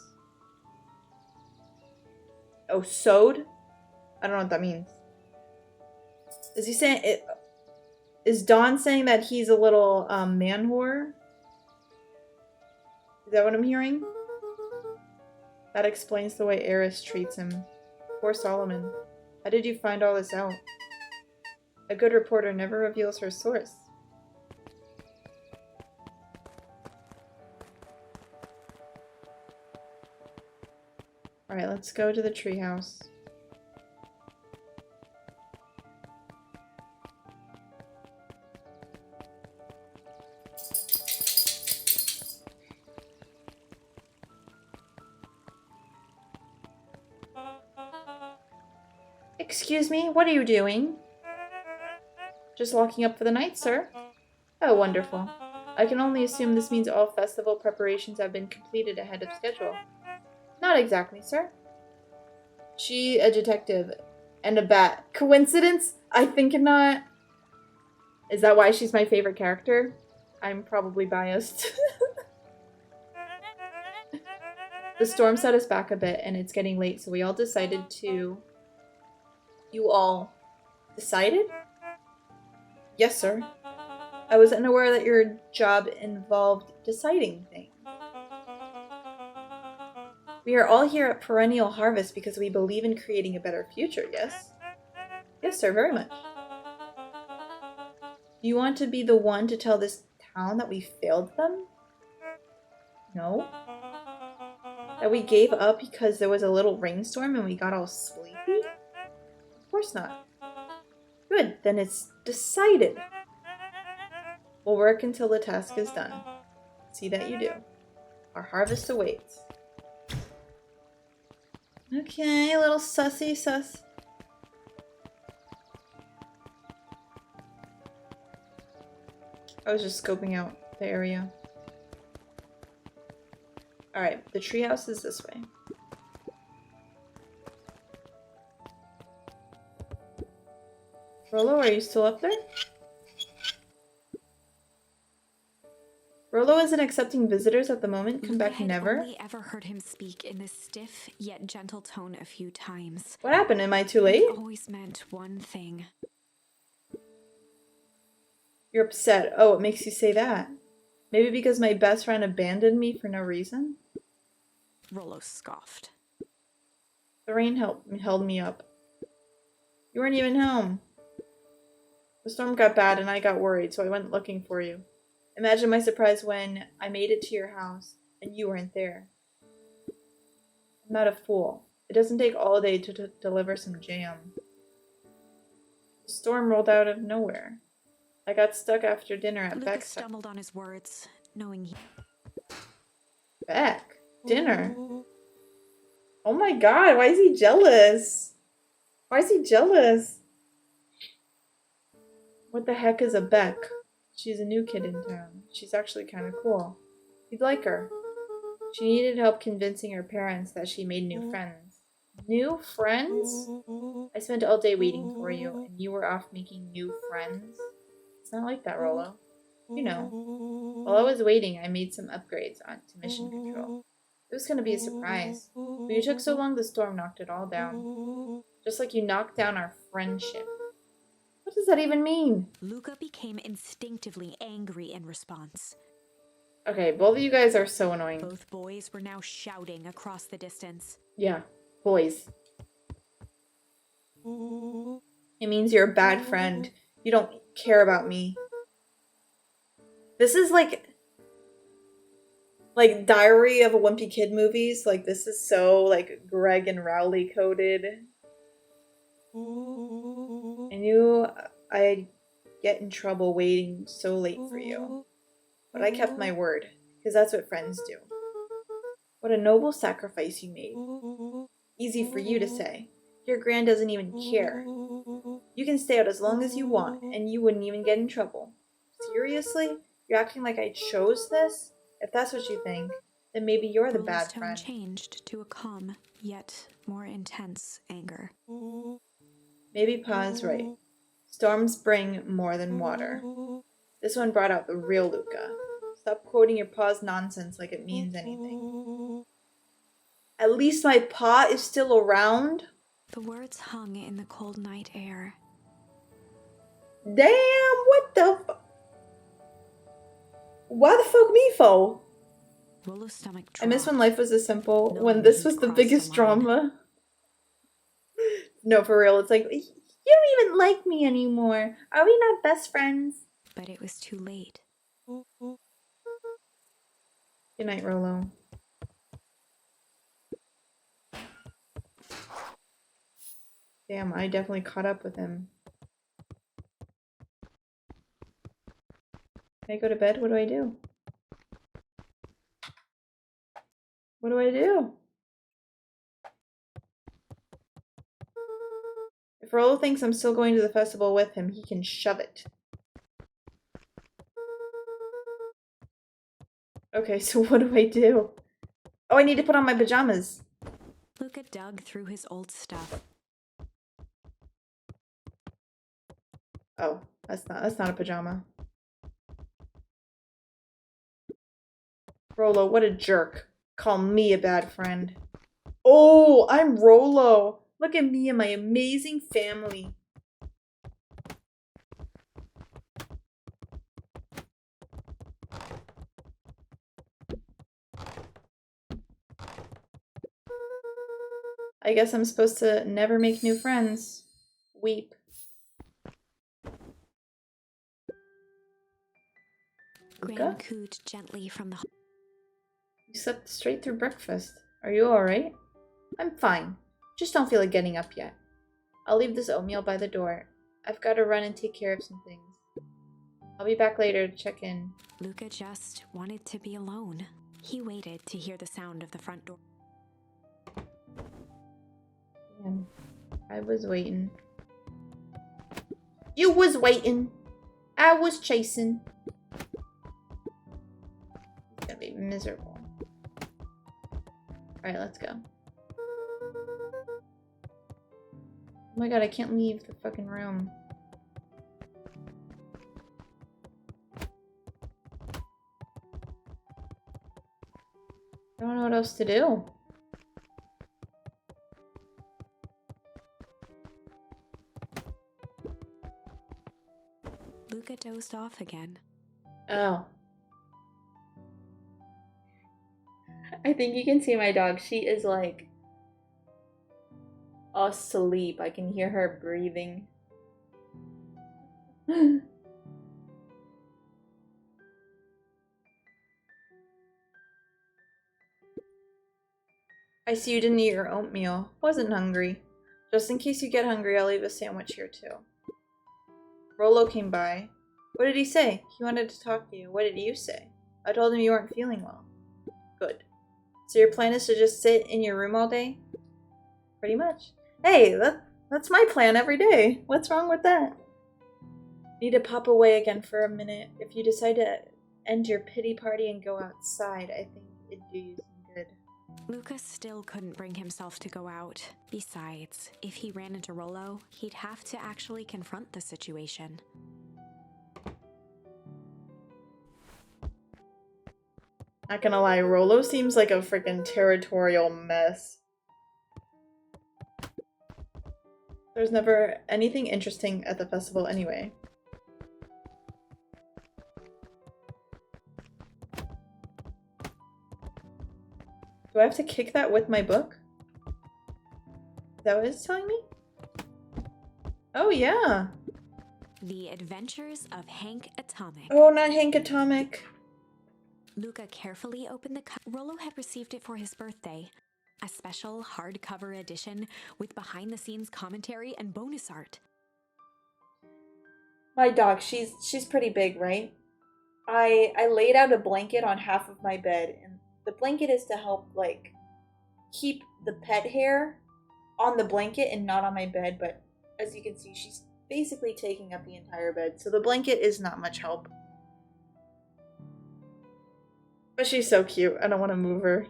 Oh, sowed? I don't know what that means. Is he saying it? Is Dawn saying that he's a little man whore? Is that what I'm hearing? That explains the way Eris treats him. Poor Solomon. How did you find all this out? A good reporter never reveals her source. Alright, let's go to the treehouse. Excuse me, what are you doing? Just locking up for the night, sir. Oh, wonderful. I can only assume this means all festival preparations have been completed ahead of schedule. Not exactly, sir. She a detective and a bat. Coincidence? I think not. Is that why she's my favorite character? I'm probably biased. The storm set us back a bit and it's getting late, so we all decided to... You all decided? Yes, sir. I was unaware that your job involved deciding things. We are all here at Perennial Harvest because we believe in creating a better future, yes? Yes, sir, very much. Do you want to be the one to tell this town that we failed them? No? That we gave up because there was a little rainstorm and we got all sleepy? Of course not. Good, then it's decided. We'll work until the task is done. See that you do. Our harvest awaits. Okay, a little sussy sus. I was just scoping out the area. Alright, the treehouse is this way. Rolo, are you still up there? Rolo isn't accepting visitors at the moment. Come back never. I only ever heard him speak in this stiff yet gentle tone a few times. What happened? Am I too late? It always meant one thing. You're upset. Oh, what makes you say that? Maybe because my best friend abandoned me for no reason? Rolo scoffed. The rain held me up. You weren't even home. The storm got bad and I got worried, so I went looking for you. Imagine my surprise when I made it to your house and you weren't there. I'm not a fool. It doesn't take all day to deliver some jam. The storm rolled out of nowhere. I got stuck after dinner at Lucas Beck's. stumbled on his words, knowing he... Beck? Dinner? Oh my god, why is he jealous? Why is he jealous? What the heck is a Beck? She's a new kid in town. She's actually kind of cool. You'd like her. She needed help convincing her parents that she made new friends. New friends? I spent all day waiting for you, and you were off making new friends? It's not like that, Rolo. You know. While I was waiting, I made some upgrades onto mission control. It was going to be a surprise. But you took so long the storm knocked it all down. Just like you knocked down our friendship. What does that even mean? Luca became instinctively angry in response. Okay, both of you guys are so annoying. Both boys were now shouting across the distance. Yeah, boys. It means you're a bad friend. You don't care about me. This is like Diary of a Wimpy Kid movies. Like, this is so, like, Greg and Rowley coded. I knew I'd get in trouble waiting so late for you. But I kept my word, because that's what friends do. What a noble sacrifice you made. Easy for you to say. Your gran doesn't even care. You can stay out as long as you want, and you wouldn't even get in trouble. Seriously? You're acting like I chose this? If that's what you think, then maybe you're the bad tone friend. Changed to a calm, yet more intense anger. Maybe Pa's right. Storms bring more than water. This one brought out the real Luca. Stop quoting your Pa's nonsense like it means anything. At least my Pa is still around? The words hung in the cold night air. Damn, what the Why the fuck me for? Rolo's stomach dropped. I miss when life was this simple, No, when this was he'd the crossed biggest the line. drama. No, for real, it's like, you don't even like me anymore. Are we not best friends? But it was too late. Good night, Rolo. Damn, I definitely caught up with him. Can I go to bed? What do I do? What do I do? If Rolo thinks I'm still going to the festival with him, he can shove it. Okay, so what do I do? Oh, I need to put on my pajamas. Luca dug through his old stuff. Oh, that's not a pajama. Rolo, what a jerk. Call me a bad friend. Oh, I'm Rolo. Look at me and my amazing family. I guess I'm supposed to never make new friends. Weep. Gran cooed gently from the... You slept straight through breakfast. Are you alright? I'm fine. Just don't feel like getting up yet. I'll leave this oatmeal by the door. I've got to run and take care of some things. I'll be back later to check in. Luca just wanted to be alone. He waited to hear the sound of the front door. I was waiting. You was waiting. I was chasing. It's gonna be miserable. Alright, let's go. Oh my god, I can't leave the fucking room. I don't know what else to do. Luca dozed off again. Oh. I think you can see my dog. She is like asleep. I can hear her breathing. I see you didn't eat your oatmeal. Wasn't hungry. Just in case you get hungry, I'll leave a sandwich here too. Rolo came by. What did he say? He wanted to talk to you. What did you say? I told him you weren't feeling well. Good. So your plan is to just sit in your room all day? Pretty much. Hey, that's my plan every day. What's wrong with that? Need to pop away again for a minute. If you decide to end your pity party and go outside, I think it'd do you some good. Lucas still couldn't bring himself to go out. Besides, if he ran into Rolo, he'd have to actually confront the situation. Not gonna lie, Rolo seems like a freaking territorial mess. There's never anything interesting at the festival anyway. Do I have to kick that with my book? Is that what it's telling me? Oh, yeah. The Adventures of Hank Atomic. Oh, not Hank Atomic. Luca carefully opened the cup. Rolo had received it for his birthday. A special hardcover edition with behind-the-scenes commentary and bonus art. My dog, she's pretty big, right? I laid out a blanket on half of my bed, and the blanket is to help, like, keep the pet hair on the blanket and not on my bed, but as you can see, she's basically taking up the entire bed, so the blanket is not much help. But she's so cute, I don't want to move her.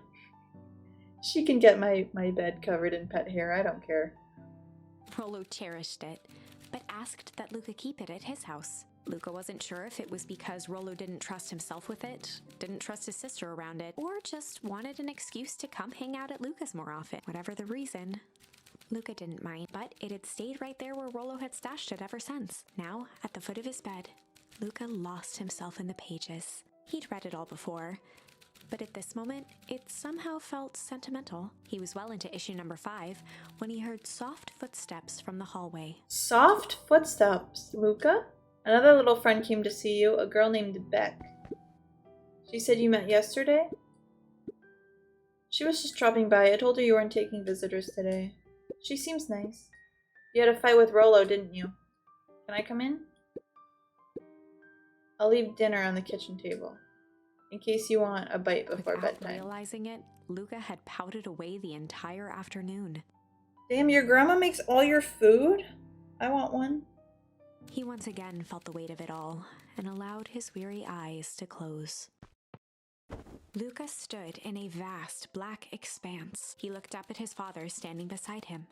She can get my bed covered in pet hair, I don't care. Rolo cherished it, but asked that Luca keep it at his house. Luca wasn't sure if it was because Rolo didn't trust himself with it, didn't trust his sister around it, or just wanted an excuse to come hang out at Luca's more often. Whatever the reason, Luca didn't mind, but it had stayed right there where Rolo had stashed it ever since. Now, at the foot of his bed, Luca lost himself in the pages. He'd read it all before, but at this moment, it somehow felt sentimental. He was well into issue number 5 when he heard soft footsteps from the hallway. Soft footsteps, Luca? Another little friend came to see you, a girl named Beck. She said you met yesterday? She was just dropping by. I told her you weren't taking visitors today. She seems nice. You had a fight with Rolo, didn't you? Can I come in? I'll leave dinner on the kitchen table, in case you want a bite before Without bedtime. realizing it, Luca had pouted away the entire afternoon. Damn, your grandma makes all your food? I want one. He once again felt the weight of it all and allowed his weary eyes to close. Luca stood in a vast black expanse. He looked up at his father standing beside him.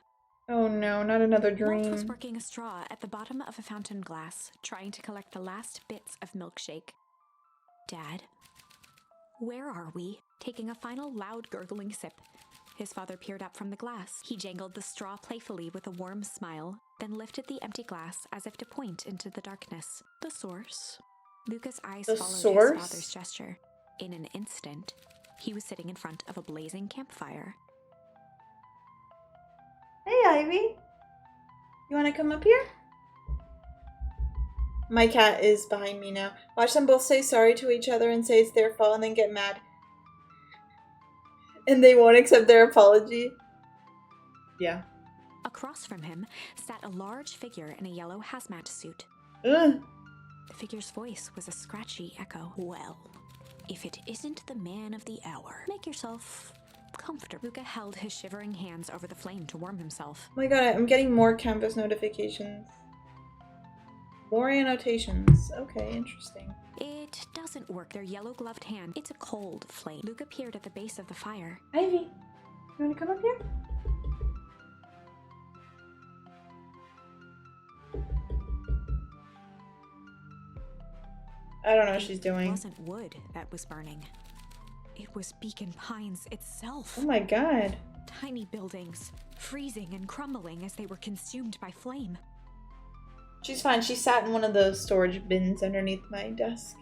Oh no, not another Walt was dream. working a straw at the bottom of a fountain glass, trying to collect the last bits of milkshake. Dad, where are we? Taking a final loud gurgling sip, his father peered up from the glass. He jangled the straw playfully with a warm smile, then lifted the empty glass as if to point into the darkness. The source. Luca's eyes The followed source? his father's gesture. In an instant, he was sitting in front of a blazing campfire. Hey, Ivy. You want to come up here? My cat is behind me now. Watch them both say sorry to each other and say it's their fault and then get mad. And they won't accept their apology. Yeah. Across from him sat a large figure in a yellow hazmat suit. Ugh. The figure's voice was a scratchy echo. Well, if it isn't the man of the hour, make yourself comfortable. Luca held his shivering hands over the flame to warm himself. Oh my god, I'm getting more canvas notifications. More annotations. Okay, interesting. It doesn't work. Their yellow-gloved hand. It's a cold flame. Luca peered at the base of the fire. Ivy, you wanna come up here? I don't know what she's doing. It wasn't wood that was burning. It was Beacon Pines itself. Oh my god. Tiny buildings, freezing and crumbling as they were consumed by flame. She's fine. She sat in one of the storage bins underneath my desk.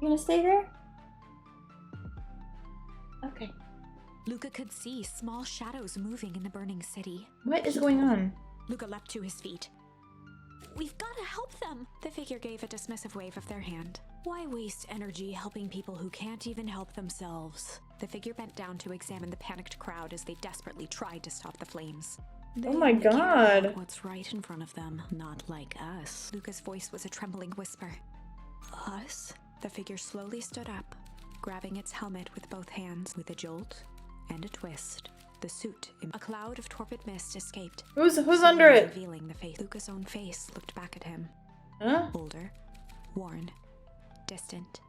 You gonna stay there? Okay. Luca could see small shadows moving in the burning city. What is going on? Luca leapt to his feet. We've got to help them! The figure gave a dismissive wave of their hand. Why waste energy helping people who can't even help themselves? The figure bent down to examine the panicked crowd as they desperately tried to stop the flames. Oh my god. Care what's right in front of them, not like us. Luca's voice was a trembling whisper. Us? The figure slowly stood up, grabbing its helmet with both hands. With a jolt and a twist, the suit, a cloud of torpid mist escaped. Who's under it? Revealing the face. Luca's own face looked back at him. Huh? Older, worn, distant.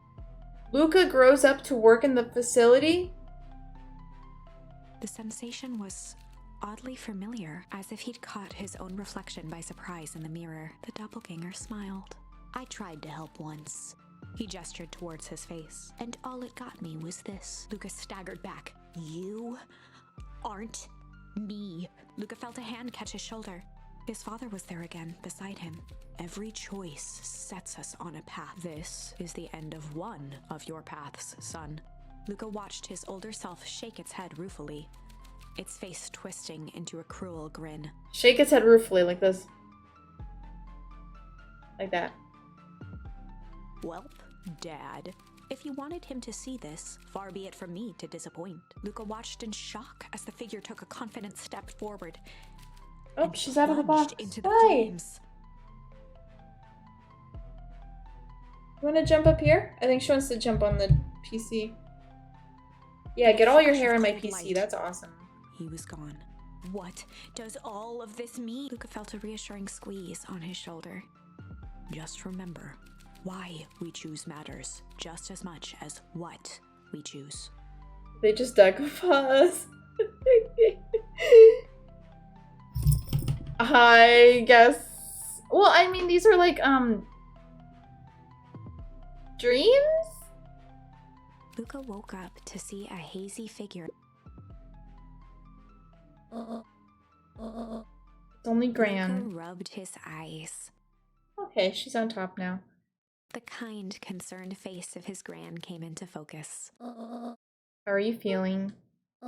Luca grows up to work in the facility? The sensation was oddly familiar, as if he'd caught his own reflection by surprise in the mirror. The doppelganger smiled. I tried to help once. He gestured towards his face. And all it got me was this. Luca staggered back. You aren't me. Luca felt a hand catch his shoulder. His father was there again, beside him. Every choice sets us on a path. This is the end of one of your paths, son. Luca watched his older self shake its head ruefully, its face twisting into a cruel grin. Shake its head ruefully like this. Like that. Welp, Dad. If you wanted him to see this, far be it from me to disappoint. Luca watched in shock as the figure took a confident step forward. Oh, she's out of the box. Into the Why? flames. You want to jump up here? I think she wants to jump on the PC. Yeah, get all your hair on my PC. That's awesome. He was gone. What does all of this mean? Luca felt a reassuring squeeze on his shoulder. Just remember, why we choose matters just as much as what we choose. They just dug us. I guess. Well, I mean, these are like, dreams? Luca woke up to see a hazy figure. It's only Gran. Luca rubbed his eyes. Okay, she's on top now. The kind, concerned face of his Gran came into focus. How are you feeling?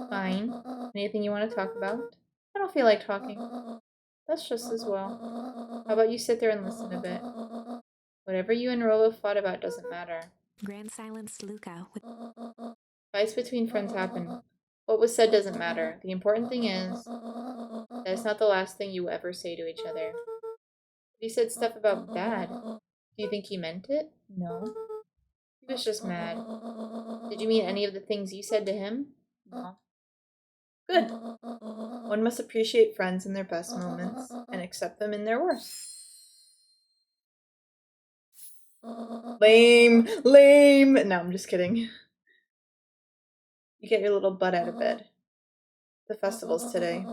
Fine. Anything you want to talk about? I don't feel like talking. That's just as well. How about you sit there and listen a bit? Whatever you and Rolo fought about doesn't matter. Gran silenced Luca with Fights between friends happen. What was said doesn't matter. The important thing is that it's not the last thing you ever say to each other. He said stuff about Dad. Do you think he meant it? No. He was just mad. Did you mean any of the things you said to him? No. Good. One must appreciate friends in their best moments and accept them in their worst. Lame. Lame. No, I'm just kidding. You get your little butt out of bed. The festival's today.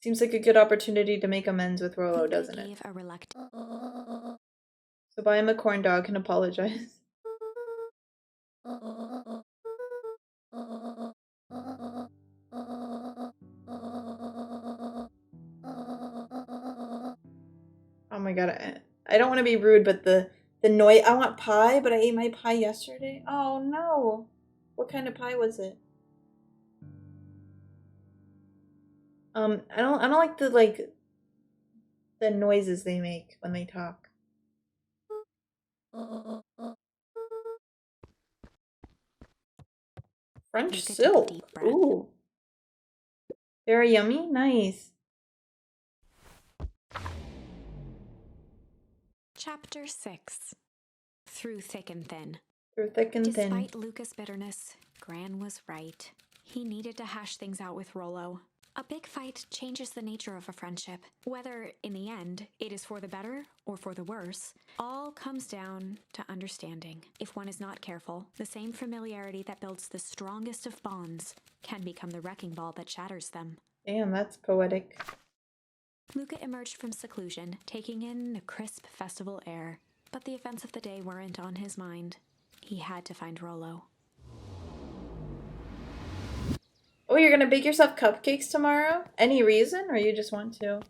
Seems like a good opportunity to make amends with Rolo, doesn't it? So buy him a corn dog and apologize. Oh my god, I don't want to be rude, but the noise. I want pie, but I ate my pie yesterday. Oh no. What kind of pie was it? I don't like the noises they make when they talk. French silk. Ooh. Very yummy. Nice. Chapter 6. Through Thick and Thin. Through thick and thin. Despite Luca's bitterness, Gran was right. He needed to hash things out with Rollo. A big fight changes the nature of a friendship. Whether, in the end, it is for the better or for the worse, all comes down to understanding. If one is not careful, the same familiarity that builds the strongest of bonds can become the wrecking ball that shatters them. Damn, that's poetic. Luca emerged from seclusion, taking in the crisp festival air. But the events of the day weren't on his mind. He had to find Rollo. Oh, you're gonna bake yourself cupcakes tomorrow? Any reason, or you just want to?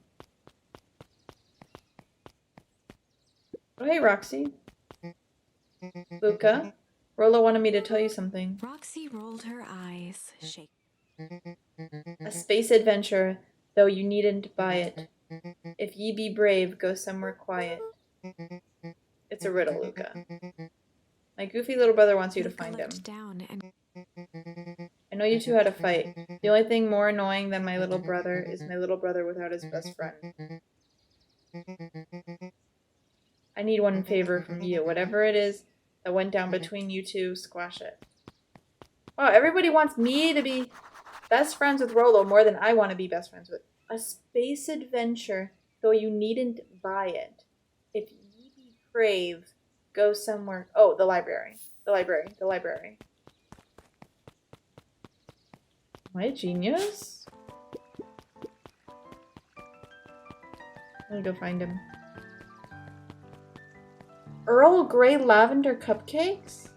Oh, hey, Roxy. Luca, Rollo wanted me to tell you something. Roxy rolled her eyes, shaking. A space adventure, though you needn't buy it. If ye be brave, go somewhere quiet. It's a riddle, Luca. My goofy little brother wants you to Luca find him. looked down and I know you two had a fight. The only thing more annoying than my little brother is my little brother without his best friend. I need one favor from you. Whatever it is that went down between you two, squash it. Wow, everybody wants me to be best friends with Rollo more than I want to be best friends with. A space adventure, though you needn't buy it. If ye be brave, go somewhere. Oh, the library. The library. The library. Am I a genius? I'm gonna go find him. Earl Grey lavender cupcakes?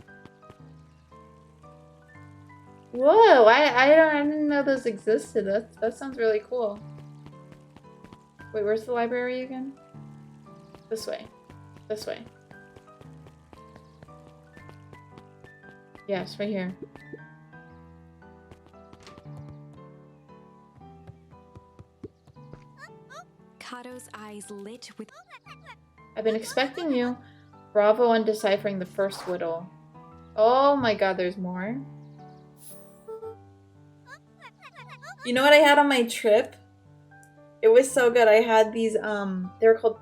Whoa, I didn't know those existed. That sounds really cool. Wait, where's the library again? This way. This way. Yes, right here. Kato's eyes lit with... I've been expecting you. Bravo on deciphering the first riddle. Oh my god, there's more. You know what I had on my trip? It was so good. I had these, they're called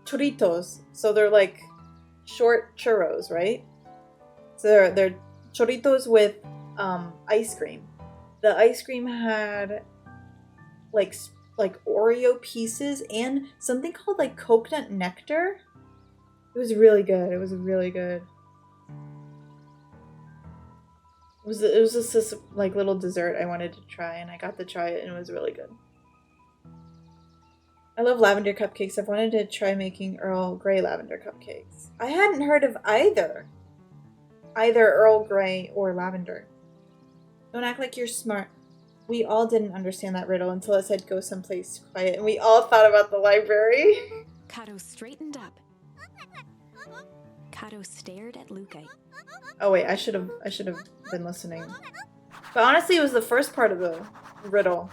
churritos. So they're like short churros, right? So they're churritos with ice cream. The ice cream had like Oreo pieces and something called like coconut nectar. It was really good. It was really good. It was just this like little dessert I wanted to try, and I got to try it, and it was really good. I love lavender cupcakes. I've wanted to try making Earl Grey lavender cupcakes. I hadn't heard of either Earl Grey or lavender. Don't act like you're smart. We all didn't understand that riddle until it said go someplace quiet, and we all thought about the library. Kato straightened up. Kato stared at Luca. Oh wait, I should have been listening. But honestly, it was the first part of the riddle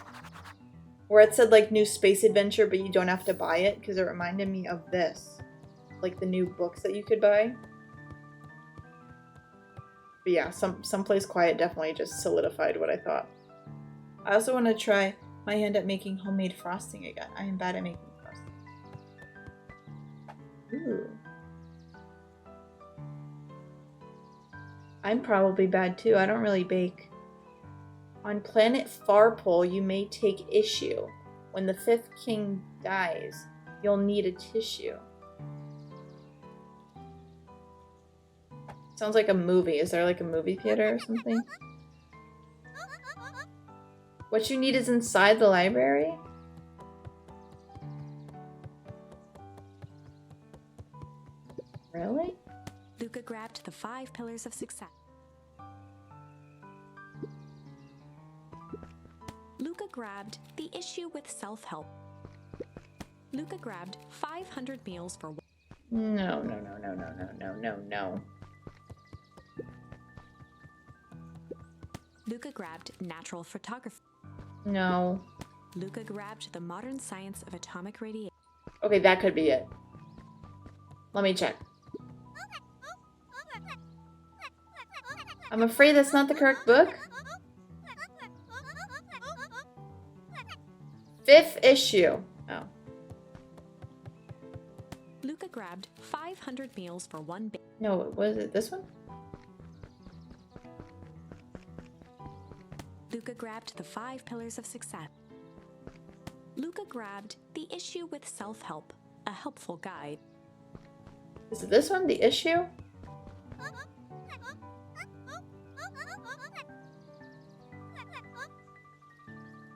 where it said like new space adventure, but you don't have to buy it, because it reminded me of this, like the new books that you could buy. But yeah, someplace quiet definitely just solidified what I thought. I also want to try my hand at making homemade frosting again. I am bad at making frosting. Ooh. I'm probably bad too. I don't really bake. On planet Farpole, you may take issue. When the fifth king dies, you'll need a tissue. Sounds like a movie. Is there like a movie theater or something? What you need is inside the library? Really? Luca grabbed the 5 pillars of success. Luca grabbed the issue with self-help. Luca grabbed 500 meals for... No. Luca grabbed natural photography. No. Luca grabbed the modern science of atomic radiation. Okay, that could be it. Let me check. I'm afraid that's not the correct book. 5th issue. Oh. Luca grabbed 500 meals for one... No, was it this one? Luca grabbed the 5 pillars of success. Luca grabbed The Issue with Self-Help, a helpful guide. Is it this one, The Issue?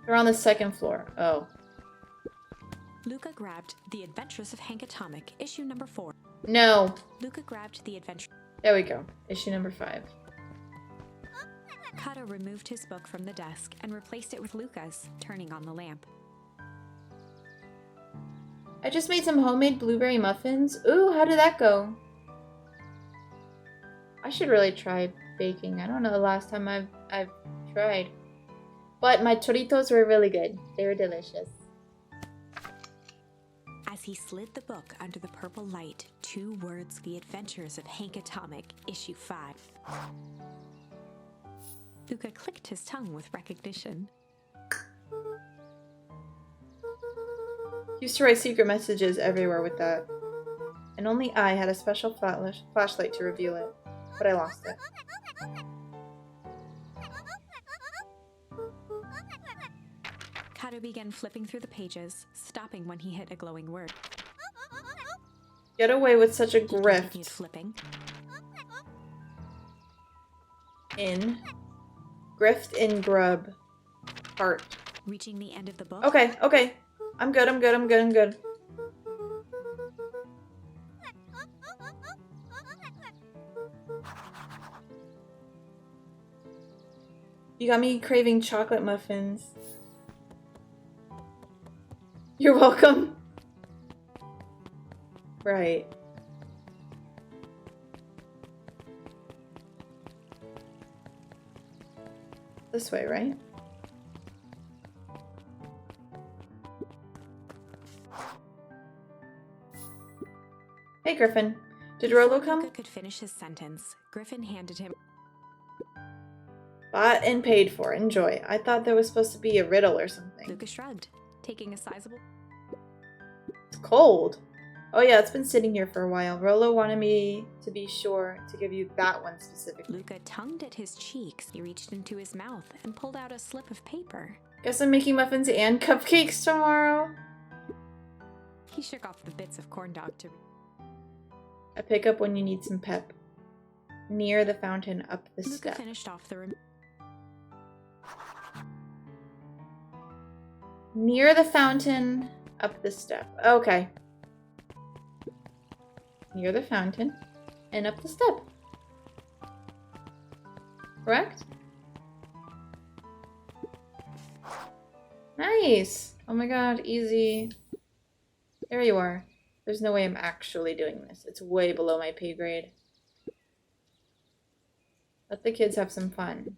They're on the 2nd floor. Oh. Luca grabbed The Adventures of Hank Atomic, issue number 4. No. Luca grabbed The Adventure. There we go. Issue number 5. Kato removed his book from the desk and replaced it with Luca's, turning on the lamp. I just made some homemade blueberry muffins. Ooh, how did that go? I should really try baking. I don't know the last time I've tried. But my churritos were really good. They were delicious. As he slid the book under the purple light, 2 words: The Adventures of Hank Atomic, issue 5. Luca clicked his tongue with recognition. Used to write secret messages everywhere with that. And only I had a special flashlight to reveal it. But I lost it. Kato began flipping through the pages, stopping when he hit a glowing word. Get away with such a He grift. continued flipping. In. Grift in grub. Heart. Reaching the end of the book, Okay, okay. I'm good, I'm good, I'm good, I'm good. You got me craving chocolate muffins. You're welcome. Right. This way, right? Hey, Griffin. Did Rolo come? Luca could finish his sentence. Griffin handed him. Bought and paid for. Enjoy. I thought there was supposed to be a riddle or something. Luca shrugged, taking a sizable. It's cold. Oh yeah, it's been sitting here for a while. Rolo wanted me to be sure to give you that one specifically. Luca tongued at his cheeks. He reached into his mouth and pulled out a slip of paper. Guess I'm making muffins and cupcakes tomorrow. He shook off the bits of corn dog to. I pick up when you need some pep. Near the fountain, up the Luca step. finished off the. Near the fountain, up the step. Okay. Near the fountain and up the step. Correct? Nice. Oh my god, easy. There you are. There's no way I'm actually doing this. It's way below my pay grade. Let the kids have some fun.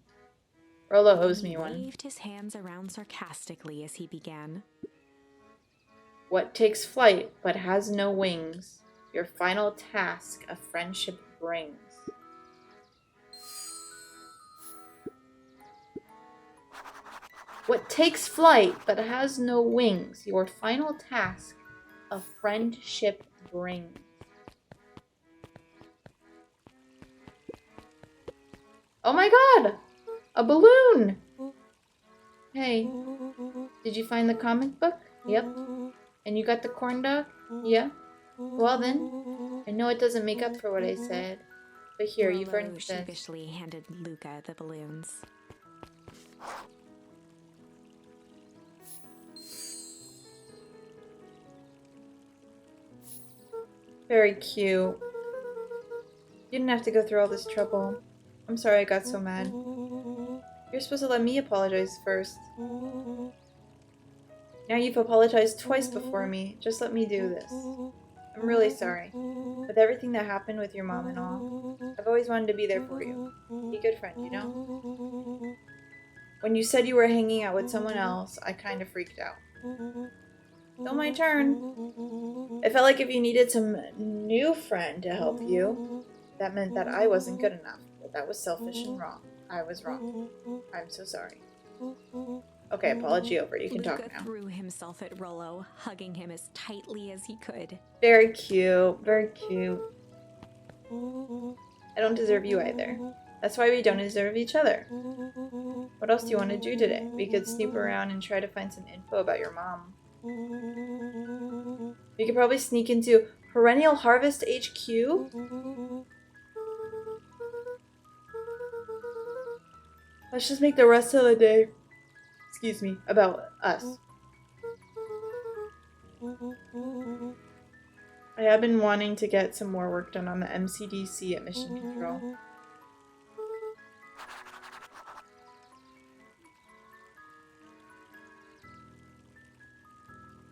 Rolo owes me one. He waved his hands around sarcastically as he began. What takes flight but has no wings? Your final task a friendship brings. What takes flight but has no wings? Your final task a friendship brings. Oh my god! A balloon! Hey, did you find the comic book? Yep. And you got the corn dog? Yeah. Well then, I know it doesn't make up for what I said, but here, you've Rolo earned this. sheepishly handed Luca the balloons. Very cute. You didn't have to go through all this trouble. I'm sorry I got so mad. You're supposed to let me apologize first. Now you've apologized twice before me. Just let me do this. I'm really sorry. With everything that happened with your mom and all, I've always wanted to be there for you. Be a good friend, you know? When you said you were hanging out with someone else, I kind of freaked out. Still my turn. It felt like if you needed some new friend to help you, that meant that I wasn't good enough. But that was selfish and wrong. I was wrong. I'm so sorry. Okay, apology over. You can Luca talk now. threw himself at Rolo, hugging him as tightly as he could. Very cute. Very cute. I don't deserve you either. That's why we don't deserve each other. What else do you want to do today? We could snoop around and try to find some info about your mom. We could probably sneak into Perennial Harvest HQ? Let's just make the rest of the day, excuse me, about us. I have been wanting to get some more work done on the MCDC at Mission Control.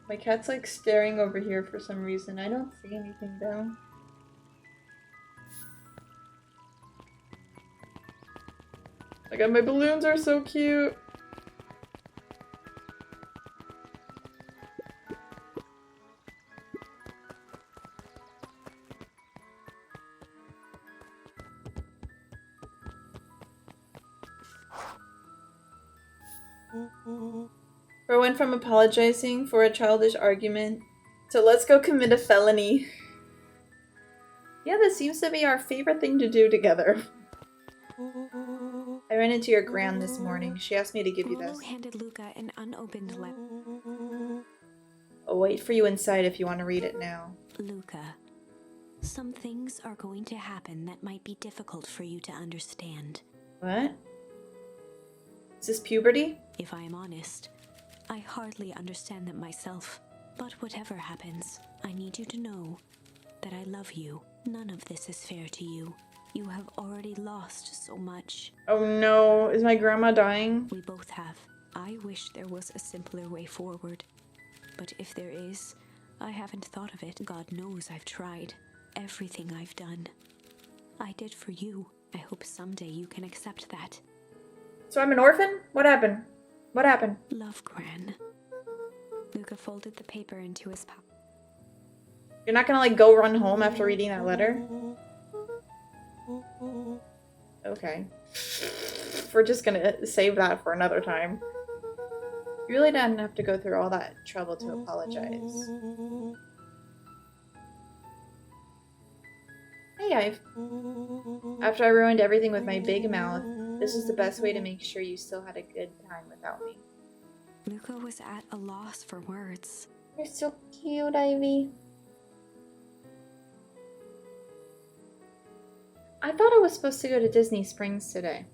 My cat's like staring over here for some reason. I don't see anything though. My god, my balloons are so cute. Bro went from apologizing for a childish argument to let's go commit a felony. Yeah, this seems to be our favorite thing to do together. I ran into your gran this morning. She asked me to give you this. handed Luca an unopened letter. I'll wait for you inside if you want to read it now. Luca, some things are going to happen that might be difficult for you to understand. What? Is this puberty? If I am honest, I hardly understand them myself. But whatever happens, I need you to know that I love you. None of this is fair to you. You have already lost so much. Oh no, is my grandma dying? We both have. I wish there was a simpler way forward. But if there is, I haven't thought of it. God knows I've tried. Everything I've done, I did for you. I hope someday you can accept that. So I'm an orphan? What happened? What happened? Love, Gran. Luca folded the paper into his pouch. You're not gonna like go run home after reading that letter? Okay. We're just gonna save that for another time. You really didn't have to go through all that trouble to apologize. Hey, Ive. After I ruined everything with my big mouth, this was the best way to make sure you still had a good time without me. Luca was at a loss for words. You're so cute, Ivy. I thought I was supposed to go to Disney Springs today.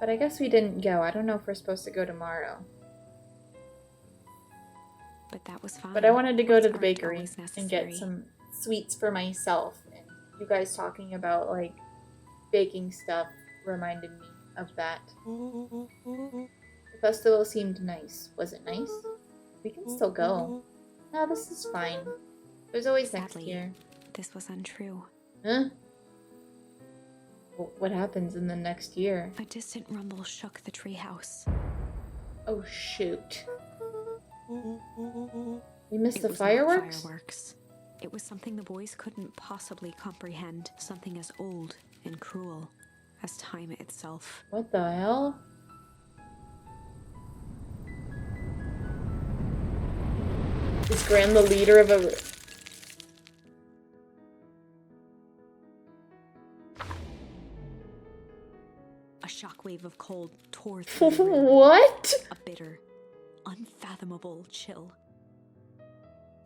But I guess we didn't go. I don't know if we're supposed to go tomorrow. But that was fine. But I wanted to go to the Words aren't bakery always and get necessary. some sweets for myself. And you guys talking about like baking stuff reminded me of that. The festival seemed nice. Was it nice? We can still go. No, this is fine. There's always next Sadly, year. this was untrue. Huh? What happens in the next year? A distant rumble shook the treehouse. Oh shoot. We missed It the was not fireworks? fireworks. It was something the boys couldn't possibly comprehend. Something as old and cruel as time itself. What the hell? Is Gran the leader of a... A shockwave of cold tore through the room. What? A bitter, unfathomable chill.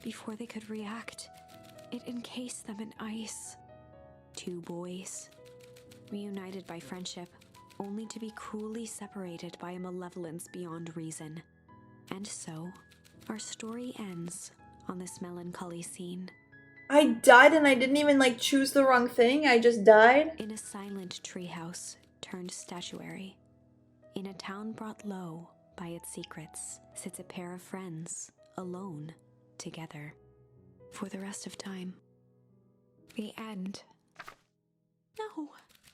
Before they could react, it encased them in ice. Two boys, reunited by friendship, only to be cruelly separated by a malevolence beyond reason. And so, our story ends on this melancholy scene. I died and I didn't even like choose the wrong thing. I just died. In a silent treehouse turned statuary, in a town brought low by its secrets, sits a pair of friends, alone, together, for the rest of time. The end. No,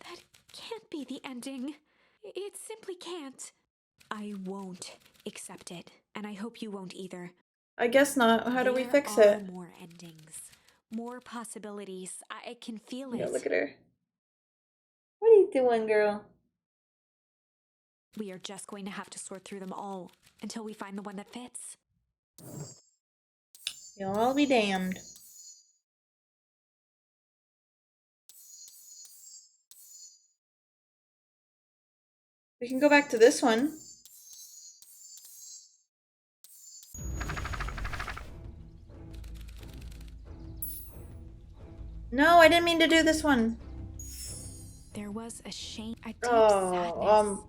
that can't be the ending. It simply can't. I won't accept it, and I hope you won't either. I guess not. How do we fix There are it? more endings, more possibilities. I can feel Yeah, it. look at her. What are you doing, girl? We are just going to have to sort through them all until we find the one that fits. You'll all be damned. We can go back to this one. No, I didn't mean to do this one. There was a shame, a deep Oh, sadness.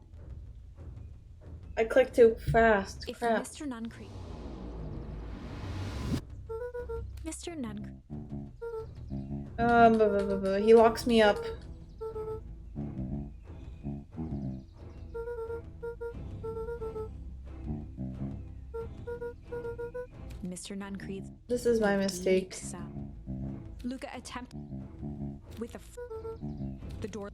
I clicked too fast. If Crap. Mr. Nuncreep... Mr. Nuncreep... He locks me up. Mr. Nuncreep... This is my mistake. Luca attempted with the door.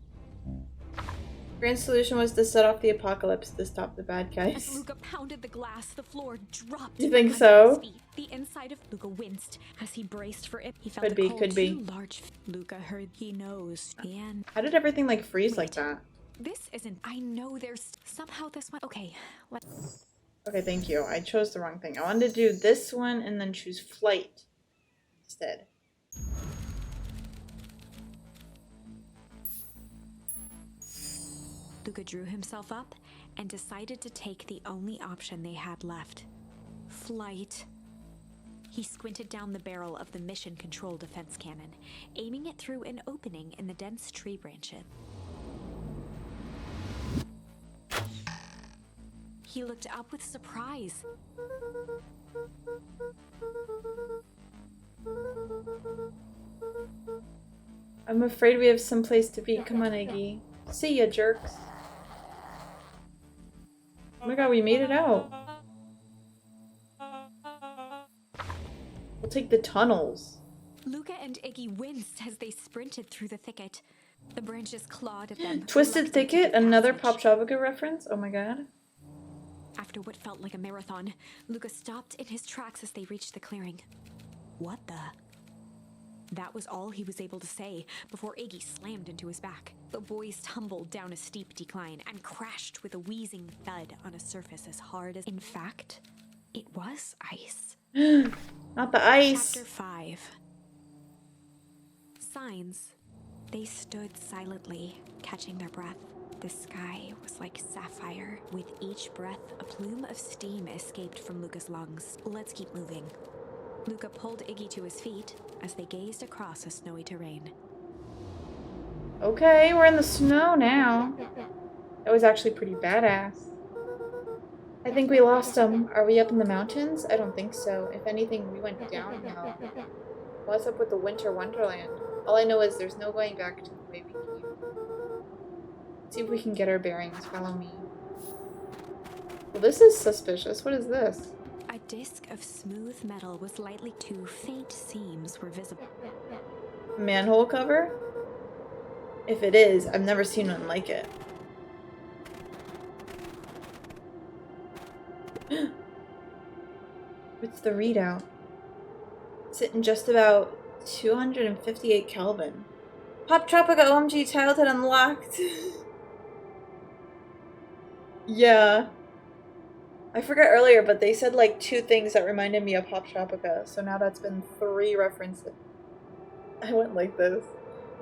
Grand solution was to set off the apocalypse to stop the bad As guys. Luca pounded the glass, the floor dropped. You think under so? his feet. The inside of Luca winced as he braced for it. He felt Could a be, cold, could be. too large. Luca heard he knows. And How did everything like freeze like that? this isn't. I know there's somehow this one. Okay, let's. Okay, thank you. I chose the wrong thing. I wanted to do this one and then choose flight instead. Luca drew himself up and decided to take the only option they had left. Flight. He squinted down the barrel of the mission control defense cannon, aiming it through an opening in the dense tree branches. He looked up with surprise. I'm afraid we have someplace to be. Come on, Iggy. See ya, jerks. Oh my god, we made it out. We'll take the tunnels. Luca and Iggy winced as they sprinted through the thicket. The branches clawed at them. Twisted reluctant to Thicket, give another passage. Pop Tropica reference? Oh my god. After what felt like a marathon, Luca stopped in his tracks as they reached the clearing. What the? That was all he was able to say before Iggy slammed into his back. The boys tumbled down a steep decline and crashed with a wheezing thud on a surface as hard as... In fact, it was ice. Not the ice. Chapter 5. Signs. They stood silently, catching their breath. The sky was like sapphire. With each breath, a plume of steam escaped from Luca's lungs. Let's keep moving. Luca pulled Iggy to his feet as they gazed across a snowy terrain. Okay, we're in the snow now. That was actually pretty badass. I think we lost them. Are we up in the mountains? I don't think so. If anything, we went downhill. What's up with the winter wonderland? All I know is there's no going back to the way we came. Let's see if we can get our bearings. Follow me. Well, this is suspicious. What is this? A disc of smooth metal was lightly... Two faint seams were visible. Manhole cover? If it is, I've never seen one like it. What's the readout? Sitting just about 258 Kelvin. Pop Tropica OMG childhood unlocked. Yeah. I forgot earlier, but they said like 2 things that reminded me of Pop Tropica. So now that's been 3 references. I went like this.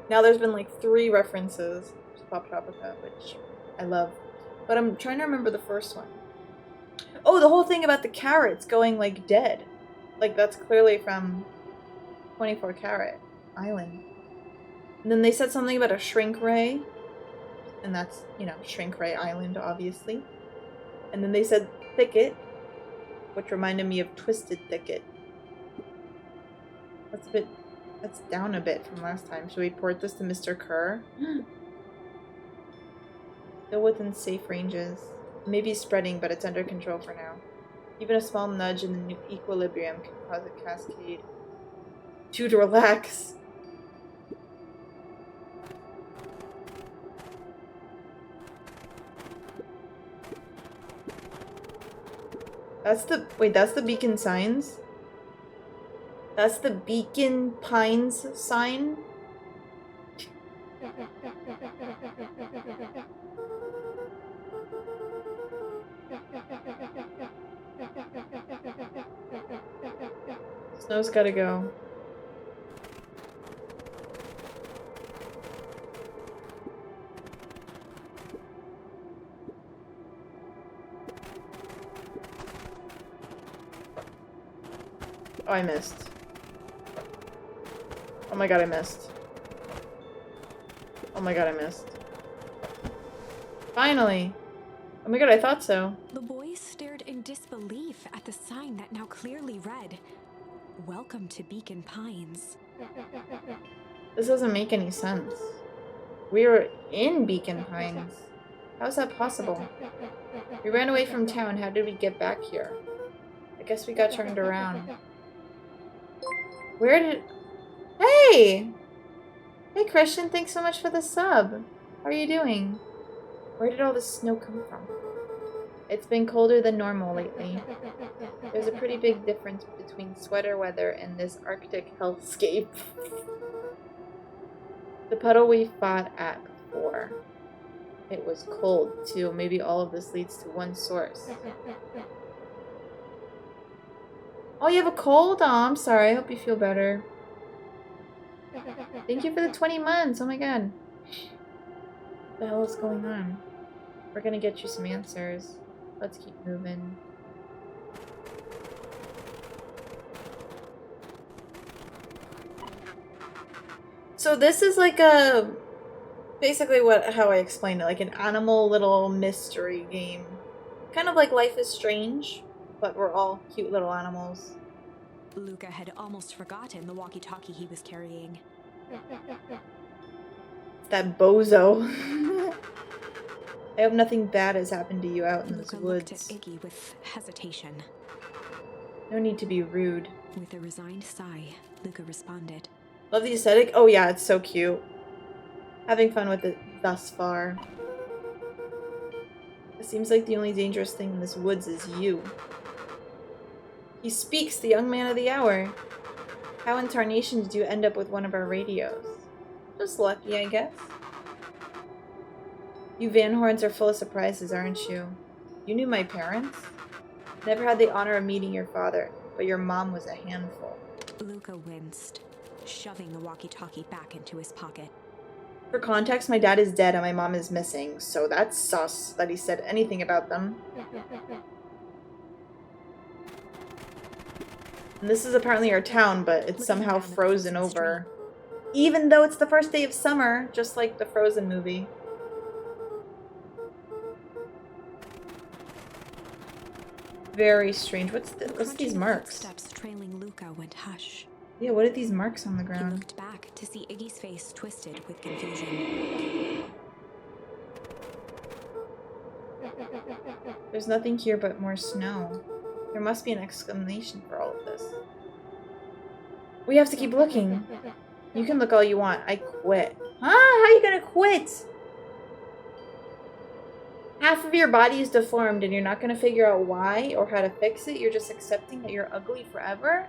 Now there's been like 3 references to Pop Tropica, which I love. But I'm trying to remember the first one. Oh, the whole thing about the carrots going like dead. Like that's clearly from 24 Carat Island. And then they said something about a shrink ray. And that's, you know, Shrink Ray Island, obviously. And then they said thicket, which reminded me of Twisted Thicket. That's down a bit from last time. Should we port this to Mr. Kerr? Still within safe ranges. Maybe spreading, but it's under control for now. Even a small nudge in the new equilibrium can cause a cascade. To relax. That's the beacon signs? That's the Beacon Pines sign? Snow's gotta go. Oh, I missed. Oh my god, I missed. Oh my god, I missed. Finally! Oh my god, I thought so. The boys stared in disbelief at the sign that now clearly read, "Welcome to Beacon Pines." This doesn't make any sense. We were in Beacon Pines. How's that possible? We ran away from town. How did we get back here? I guess we got turned around. Where did... Hey! Hey, Christian. Thanks so much for the sub. How are you doing? Where did all this snow come from? It's been colder than normal lately. There's a pretty big difference between sweater weather and this Arctic hellscape. The puddle we fought at before. It was cold, too. Maybe all of this leads to one source. Oh, you have a cold? Oh, I'm sorry. I hope you feel better. Thank you for the 20 months. Oh my god. What the hell is going on? We're gonna get you some answers. Let's keep moving. So this is like a... basically how I explained it. Like an animal little mystery game. Kind of like Life is Strange, but we're all cute little animals. Luca had almost forgotten the walkie-talkie he was carrying. That bozo. I hope nothing bad has happened to you out in those Luca woods. looked at Iggy with hesitation. No need to be rude. With a resigned sigh, Luca responded. Love the aesthetic? Oh yeah, it's so cute. Having fun with it thus far. It seems like the only dangerous thing in this woods is you. He speaks, the young man of the hour. How in tarnation did you end up with one of our radios? Just lucky, I guess. You Van Horns are full of surprises, aren't you? You knew my parents? Never had the honor of meeting your father, but your mom was a handful. Luca winced, shoving the walkie-talkie back into his pocket. For context, my dad is dead and my mom is missing, so that's sus that he said anything about them. And this is apparently our town, but it's somehow frozen over. Even though it's the first day of summer, just like the Frozen movie. Very strange. What's these marks? Steps trailing Luca went hush. Yeah, what are these marks on the He ground? looked back to see Iggy's face twisted with confusion. There's nothing here but more snow. There must be an explanation for all of this. We have to keep looking. You can look all you want. I quit. Huh? How are you gonna quit? Half of your body is deformed and you're not gonna figure out why or how to fix it. You're just accepting that you're ugly forever?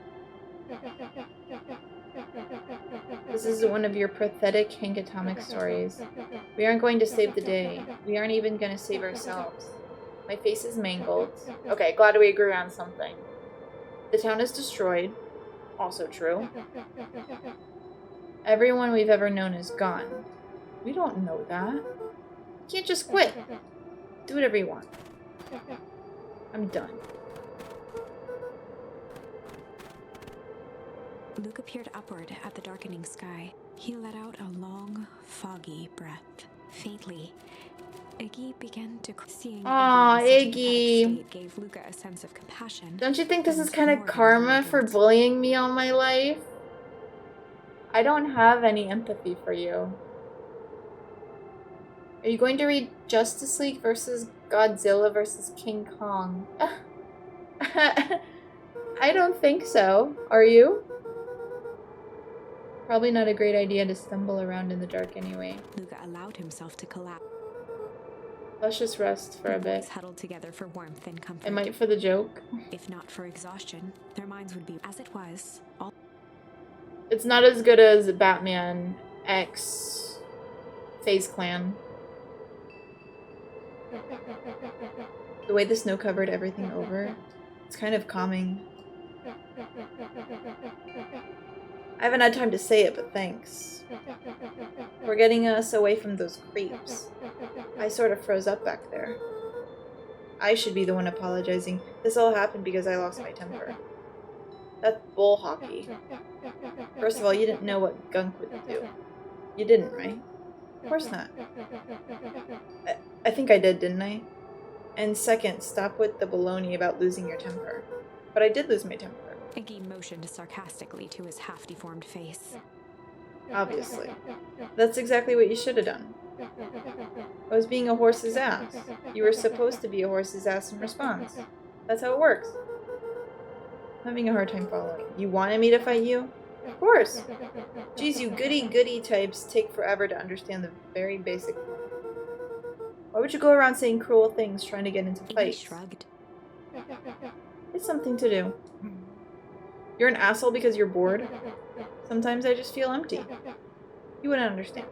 This is one of your pathetic Hank Atomic stories. We aren't going to save the day. We aren't even going to save ourselves. My face is mangled. Okay, glad we agree on something. The town is destroyed. Also true. Everyone we've ever known is gone. We don't know that. You can't just quit. Do whatever you want. I'm done. Luca peered upward at the darkening sky. He let out a long, foggy breath. Faintly, Iggy began to seeing Aw, Iggy Iggy. gave Luca a sense of compassion. Don't you think this and is kind of more than karma for guilt. bullying me all my life? I don't have any empathy for you. Are you going to read Justice League versus Godzilla versus King Kong? I don't think so. Are you? Probably not a great idea to stumble around in the dark anyway. Luca allowed himself to collapse. Let's just rest for a The bit. boys huddled together for warmth and comfort. I might for the joke. If not for exhaustion, their minds would be as it was. All It's not as good as Batman X FaZe Clan. The way the snow covered everything over, it's kind of calming. I haven't had time to say it, but thanks. For getting us away from those creeps. I sort of froze up back there. I should be the one apologizing. This all happened because I lost my temper. That's bull hockey. First of all, you didn't know what gunk would do. You didn't, right? Of course not. I think I did, didn't I? And second, stop with the baloney about losing your temper. But I did lose my temper. Iggy motioned sarcastically to his half-deformed face. Obviously. That's exactly what you should have done. I was being a horse's ass. You were supposed to be a horse's ass in response. That's how it works. I'm having a hard time following. You wanted me to fight you? Of course. Geez, you goody-goody types take forever to understand the very basic. Why would you go around saying cruel things trying to get into fights? Iggy shrugged. It's something to do. You're an asshole because you're bored? Sometimes I just feel empty. You wouldn't understand.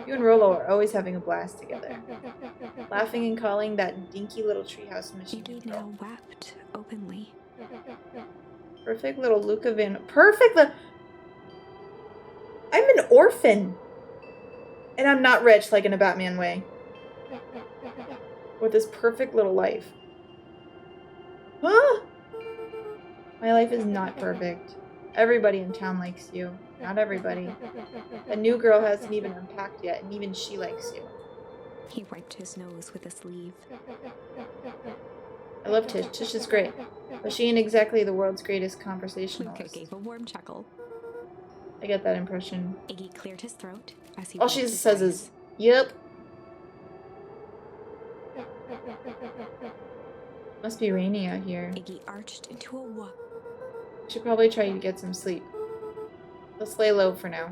You and Rolo are always having a blast together. Laughing and calling that dinky little treehouse machine. Iggy now wept openly. Perfect little Luca Van... Perfect I'm an orphan! And I'm not rich like in a Batman way. With this perfect little life. Huh? My life is not perfect. Everybody in town likes you. Not everybody. A new girl hasn't even unpacked yet, and even she likes you. He wiped his nose with a sleeve. I love Tish. Tish is great. But she ain't exactly the world's greatest Luca conversationalist. gave a warm chuckle. I get that impression. Iggy cleared his throat as he All wiped she his says eyes. is, yep. Must be rainy out here. Iggy arched into a walk. Should probably try to get some sleep. Let's lay low for now.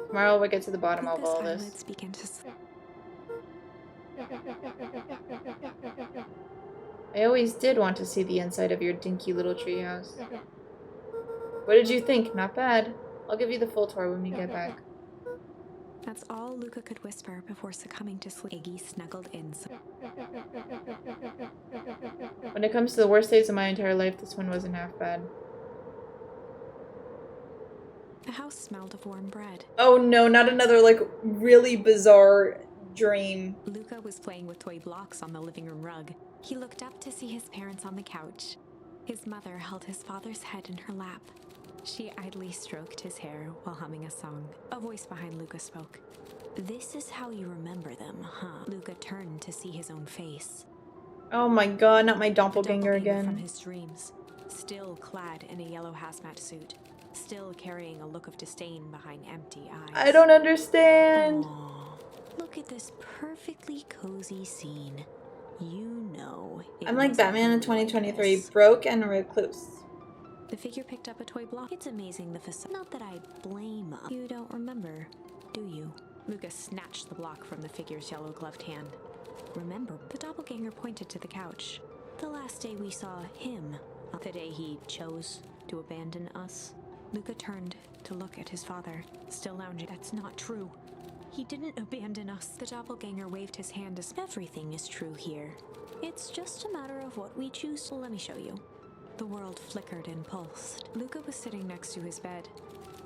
Tomorrow we'll get to the bottom of all this. Eyelids began to slip. I always did want to see the inside of your dinky little treehouse. What did you think? Not bad. I'll give you the full tour when we get back. That's all Luca could whisper before succumbing to sleep. Iggy snuggled in. When it comes to the worst days of my entire life, this one wasn't half bad. The house smelled of warm bread. Oh no, not another, like, really bizarre dream. Luca was playing with toy blocks on the living room rug. He looked up to see his parents on the couch. His mother held his father's head in her lap. She idly stroked his hair while humming a song. A voice behind Luca spoke. This is how you remember them, huh? Luca turned to see his own face. Oh my god, not my doppelganger From again. his dreams, still clad in a yellow hazmat suit, still carrying a look of disdain behind empty eyes. I don't understand. Aww, look at this perfectly cozy scene. You know. I'm like Batman in 2023, broke and recluse. The figure picked up a toy block. It's amazing the facade. Not that I blame up. You don't remember, do you? Luca snatched the block from the figure's yellow-gloved hand. Remember, the doppelganger pointed to the couch. The last day we saw him. The day he chose to abandon us. Luca turned to look at his father, still lounging. That's not true. He didn't abandon us. The doppelganger waved his hand as everything is true here. It's just a matter of what we choose. Well, let me show you. The world flickered and pulsed. Luca was sitting next to his bed,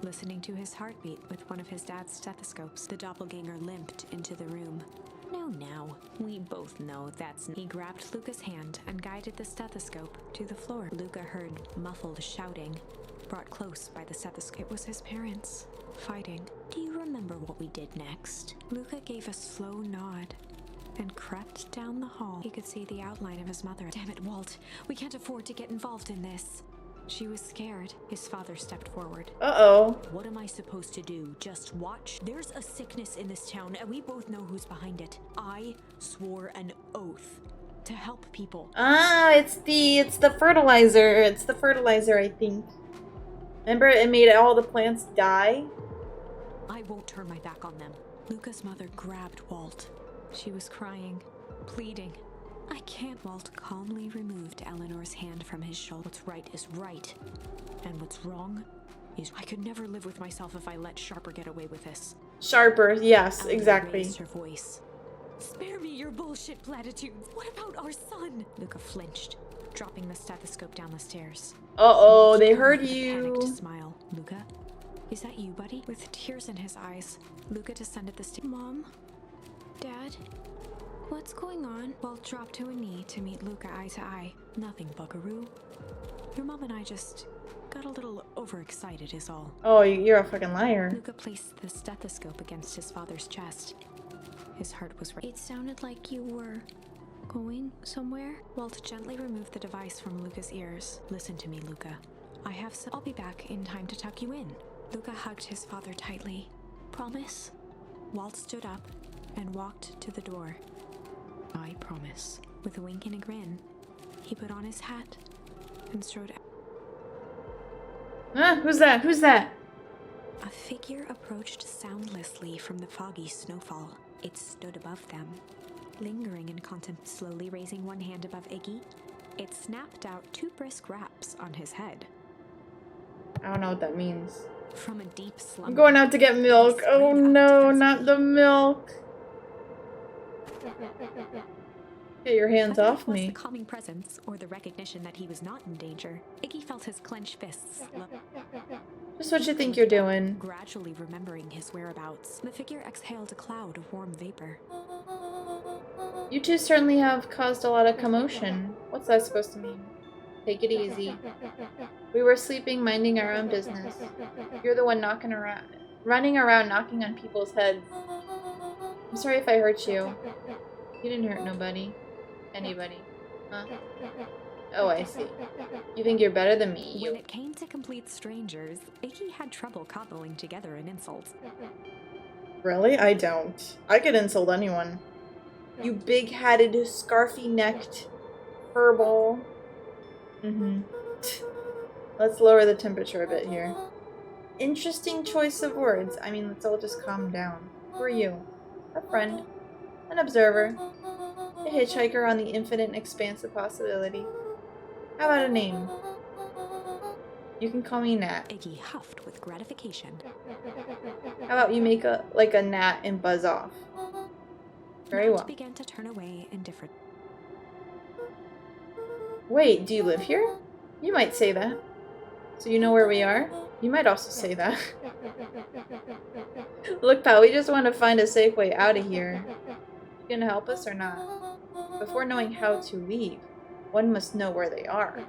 listening to his heartbeat with one of his dad's stethoscopes. The doppelganger limped into the room. Now, we both know that's... He grabbed Luca's hand and guided the stethoscope to the floor. Luca heard muffled shouting, brought close by the stethoscope. It was his parents, fighting. Do you remember what we did next? Luca gave a slow nod and crept down the hall. He could see the outline of his mother. Damn it, Walt. We can't afford to get involved in this. She was scared. His father stepped forward. Uh-oh. What am I supposed to do? Just watch? There's a sickness in this town, and we both know who's behind it. I swore an oath to help people. Ah, it's the fertilizer. It's the fertilizer, I think. Remember it made all the plants die? I won't turn my back on them. Luca's mother grabbed Walt. She was crying, pleading. I can't. Walt calmly removed Eleanor's hand from his shoulder. What's right is right, and what's wrong is... I could never live with myself if I let Sharper get away with this. Sharper, yes, Eleanor exactly. raised her voice. Spare me your bullshit platitudes. What about our son? Luca flinched, dropping the stethoscope down the stairs. Uh-oh, they heard With a you. panicked smile. Luca, is that you, buddy? With tears in his eyes, Luca descended the stairs. Mom? Dad? What's going on? Walt dropped to a knee to meet Luca eye to eye. Nothing, buckaroo. Your mom and I just got a little overexcited is all. Oh, you're a fucking liar. Luca placed the stethoscope against his father's chest. His heart was racing. It sounded like you were going somewhere. Walt gently removed the device from Luca's ears. Listen to me, Luca. I'll be back in time to tuck you in. Luca hugged his father tightly. Promise? Walt stood up and walked to the door. I promise. With a wink and a grin, he put on his hat and strode out. Ah, who's that? Who's that? A figure approached soundlessly from the foggy snowfall. It stood above them, lingering in contempt, slowly raising one hand above Iggy. It snapped out 2 brisk raps on his head. I don't know what that means. From a deep slumber, I'm going out to get milk. Oh no, not the milk. Get your hands whether off it was me. the calming presence or the recognition that he was not in danger, Iggy felt his clenched fists slip. Just what you think you're doing. Gradually remembering his whereabouts, the figure exhaled a cloud of warm vapor. You two certainly have caused a lot of commotion. What's that supposed to mean? Take it easy. We were sleeping, minding our own business. You're the one running around knocking on people's heads. I'm sorry if I hurt you. You didn't hurt nobody. Anybody. Huh? Oh, I see. You think you're better than me, you. When it came to complete strangers, Iggy had trouble cobbling together an insult. Really? I don't. I could insult anyone. You big-hatted, scarfy-necked furball. Let's lower the temperature a bit here. Interesting choice of words. I mean, let's all just calm down. Who are you? A friend. An observer. A hitchhiker on the infinite and expansive possibility. How about a name? You can call me Nat. Iggy huffed with gratification. How about you make a gnat and buzz off? Very Nat well. began to turn away indifferent. Wait, do you live here? You might say that. So you know where we are? You might also say that. Look, pal, we just want to find a safe way out of here. You gonna help us or not? Before knowing how to leave, one must know where they are.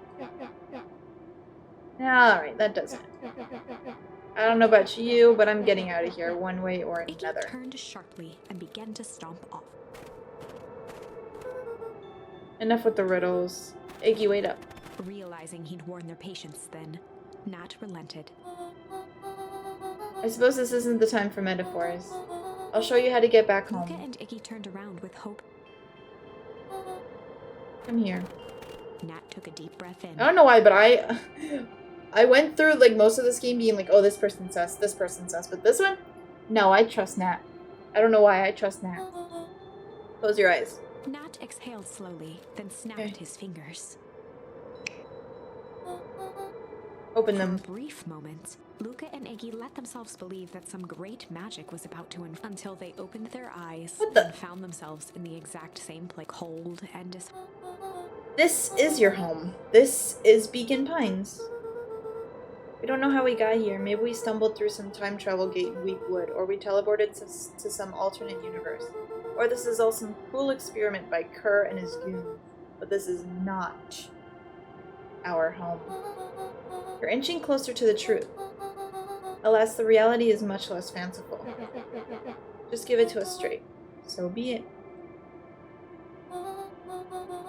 Alright, that does it. I don't know about you, but I'm getting out of here one way or another. Iggy turned sharply and began to stomp off. Enough with the riddles. Iggy, wait up. Realizing he'd worn their patience then, Nat relented. I suppose this isn't the time for metaphors. I'll show you how to get back Luca home. and Iggy turned around with hope. Come here. Nat took a deep breath in. I don't know why, but I went through like most of this game being like, oh, this person's sus, but this one, no, I trust Nat. I don't know why I trust Nat. Close your eyes. Nat exhaled slowly, then snapped his fingers. Open For a them. brief moment, Luca and Iggy let themselves believe that some great magic was about to until they opened their eyes What the? and found themselves in the exact same place, cold and This is your home. This is Beacon Pines. We don't know how we got here. Maybe we stumbled through some time travel gate in Weepwood, or we teleported to some alternate universe. Or this is all some cool experiment by Kerr and his goons. But this is not our home. You're inching closer to the truth. Alas, the reality is much less fanciful. Just give it to us straight. So be it.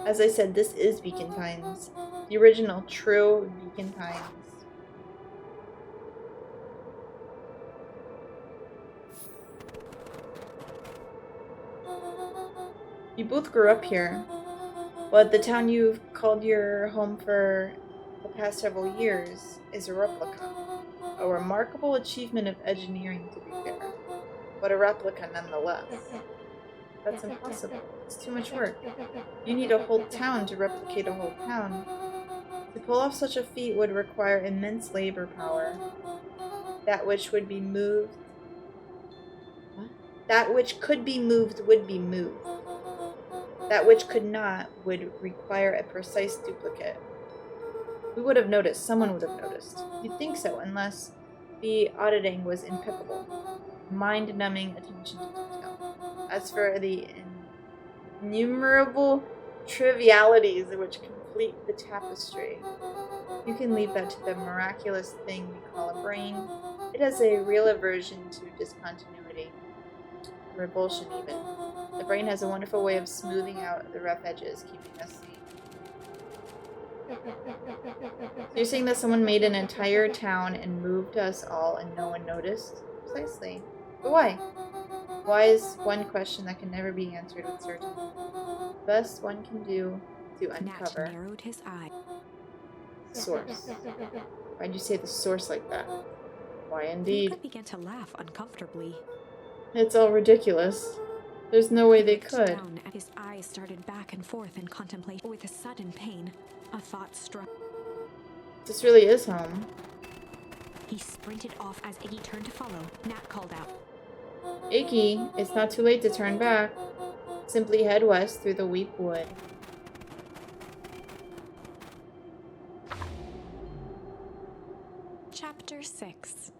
As I said, this is Beacon Pines. The original, true Beacon Pines. You both grew up here, but the town you've called your home for the past several years is a replica. A remarkable achievement of engineering, to be fair, but a replica nonetheless. That's impossible. It's too much work. You need a whole town to replicate a whole town. To pull off such a feat would require immense labor power. That which would be moved... What? That which could be moved would be moved. That which could not would require a precise duplicate. We would have noticed. Someone would have noticed. You'd think so, unless the auditing was impeccable. Mind-numbing attention to detail. As for the innumerable trivialities which complete the tapestry, You can leave that to the miraculous thing we call a brain. It has a real aversion to discontinuity, revulsion even. The brain has a wonderful way of smoothing out the rough edges, keeping us sane. So you're saying that someone made an entire town and moved us all and no one noticed? Precisely. But why? Why is one question that can never be answered with certainty. The best one can do to uncover. Nat narrowed his eye. Source. Why'd you say the source like that? Why indeed? Luca began to laugh uncomfortably. It's all ridiculous. There's no way He they looked could. down, and his eyes started back and forth in contemplation. With a sudden pain, a thought struck. This really is home. He sprinted off as Iggy turned to follow. Nat called out. Iggy, it's not too late to turn back. Simply head west through the Weep Wood. Chapter 6.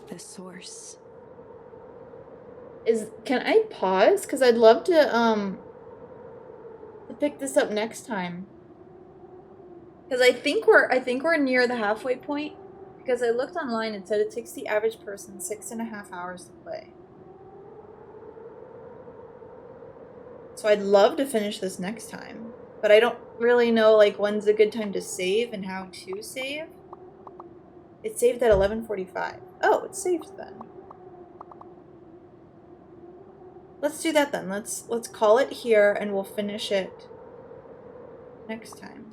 The Source. Can I pause? Because I'd love to pick this up next time. Because I think we're near the halfway point. Because I looked online and said it takes the average person 6.5 hours to play. So I'd love to finish this next time. But I don't really know like when's a good time to save and how to save. It's saved at 11:45. Oh, it's saved then. Let's do that then. Let's call it here and we'll finish it next time.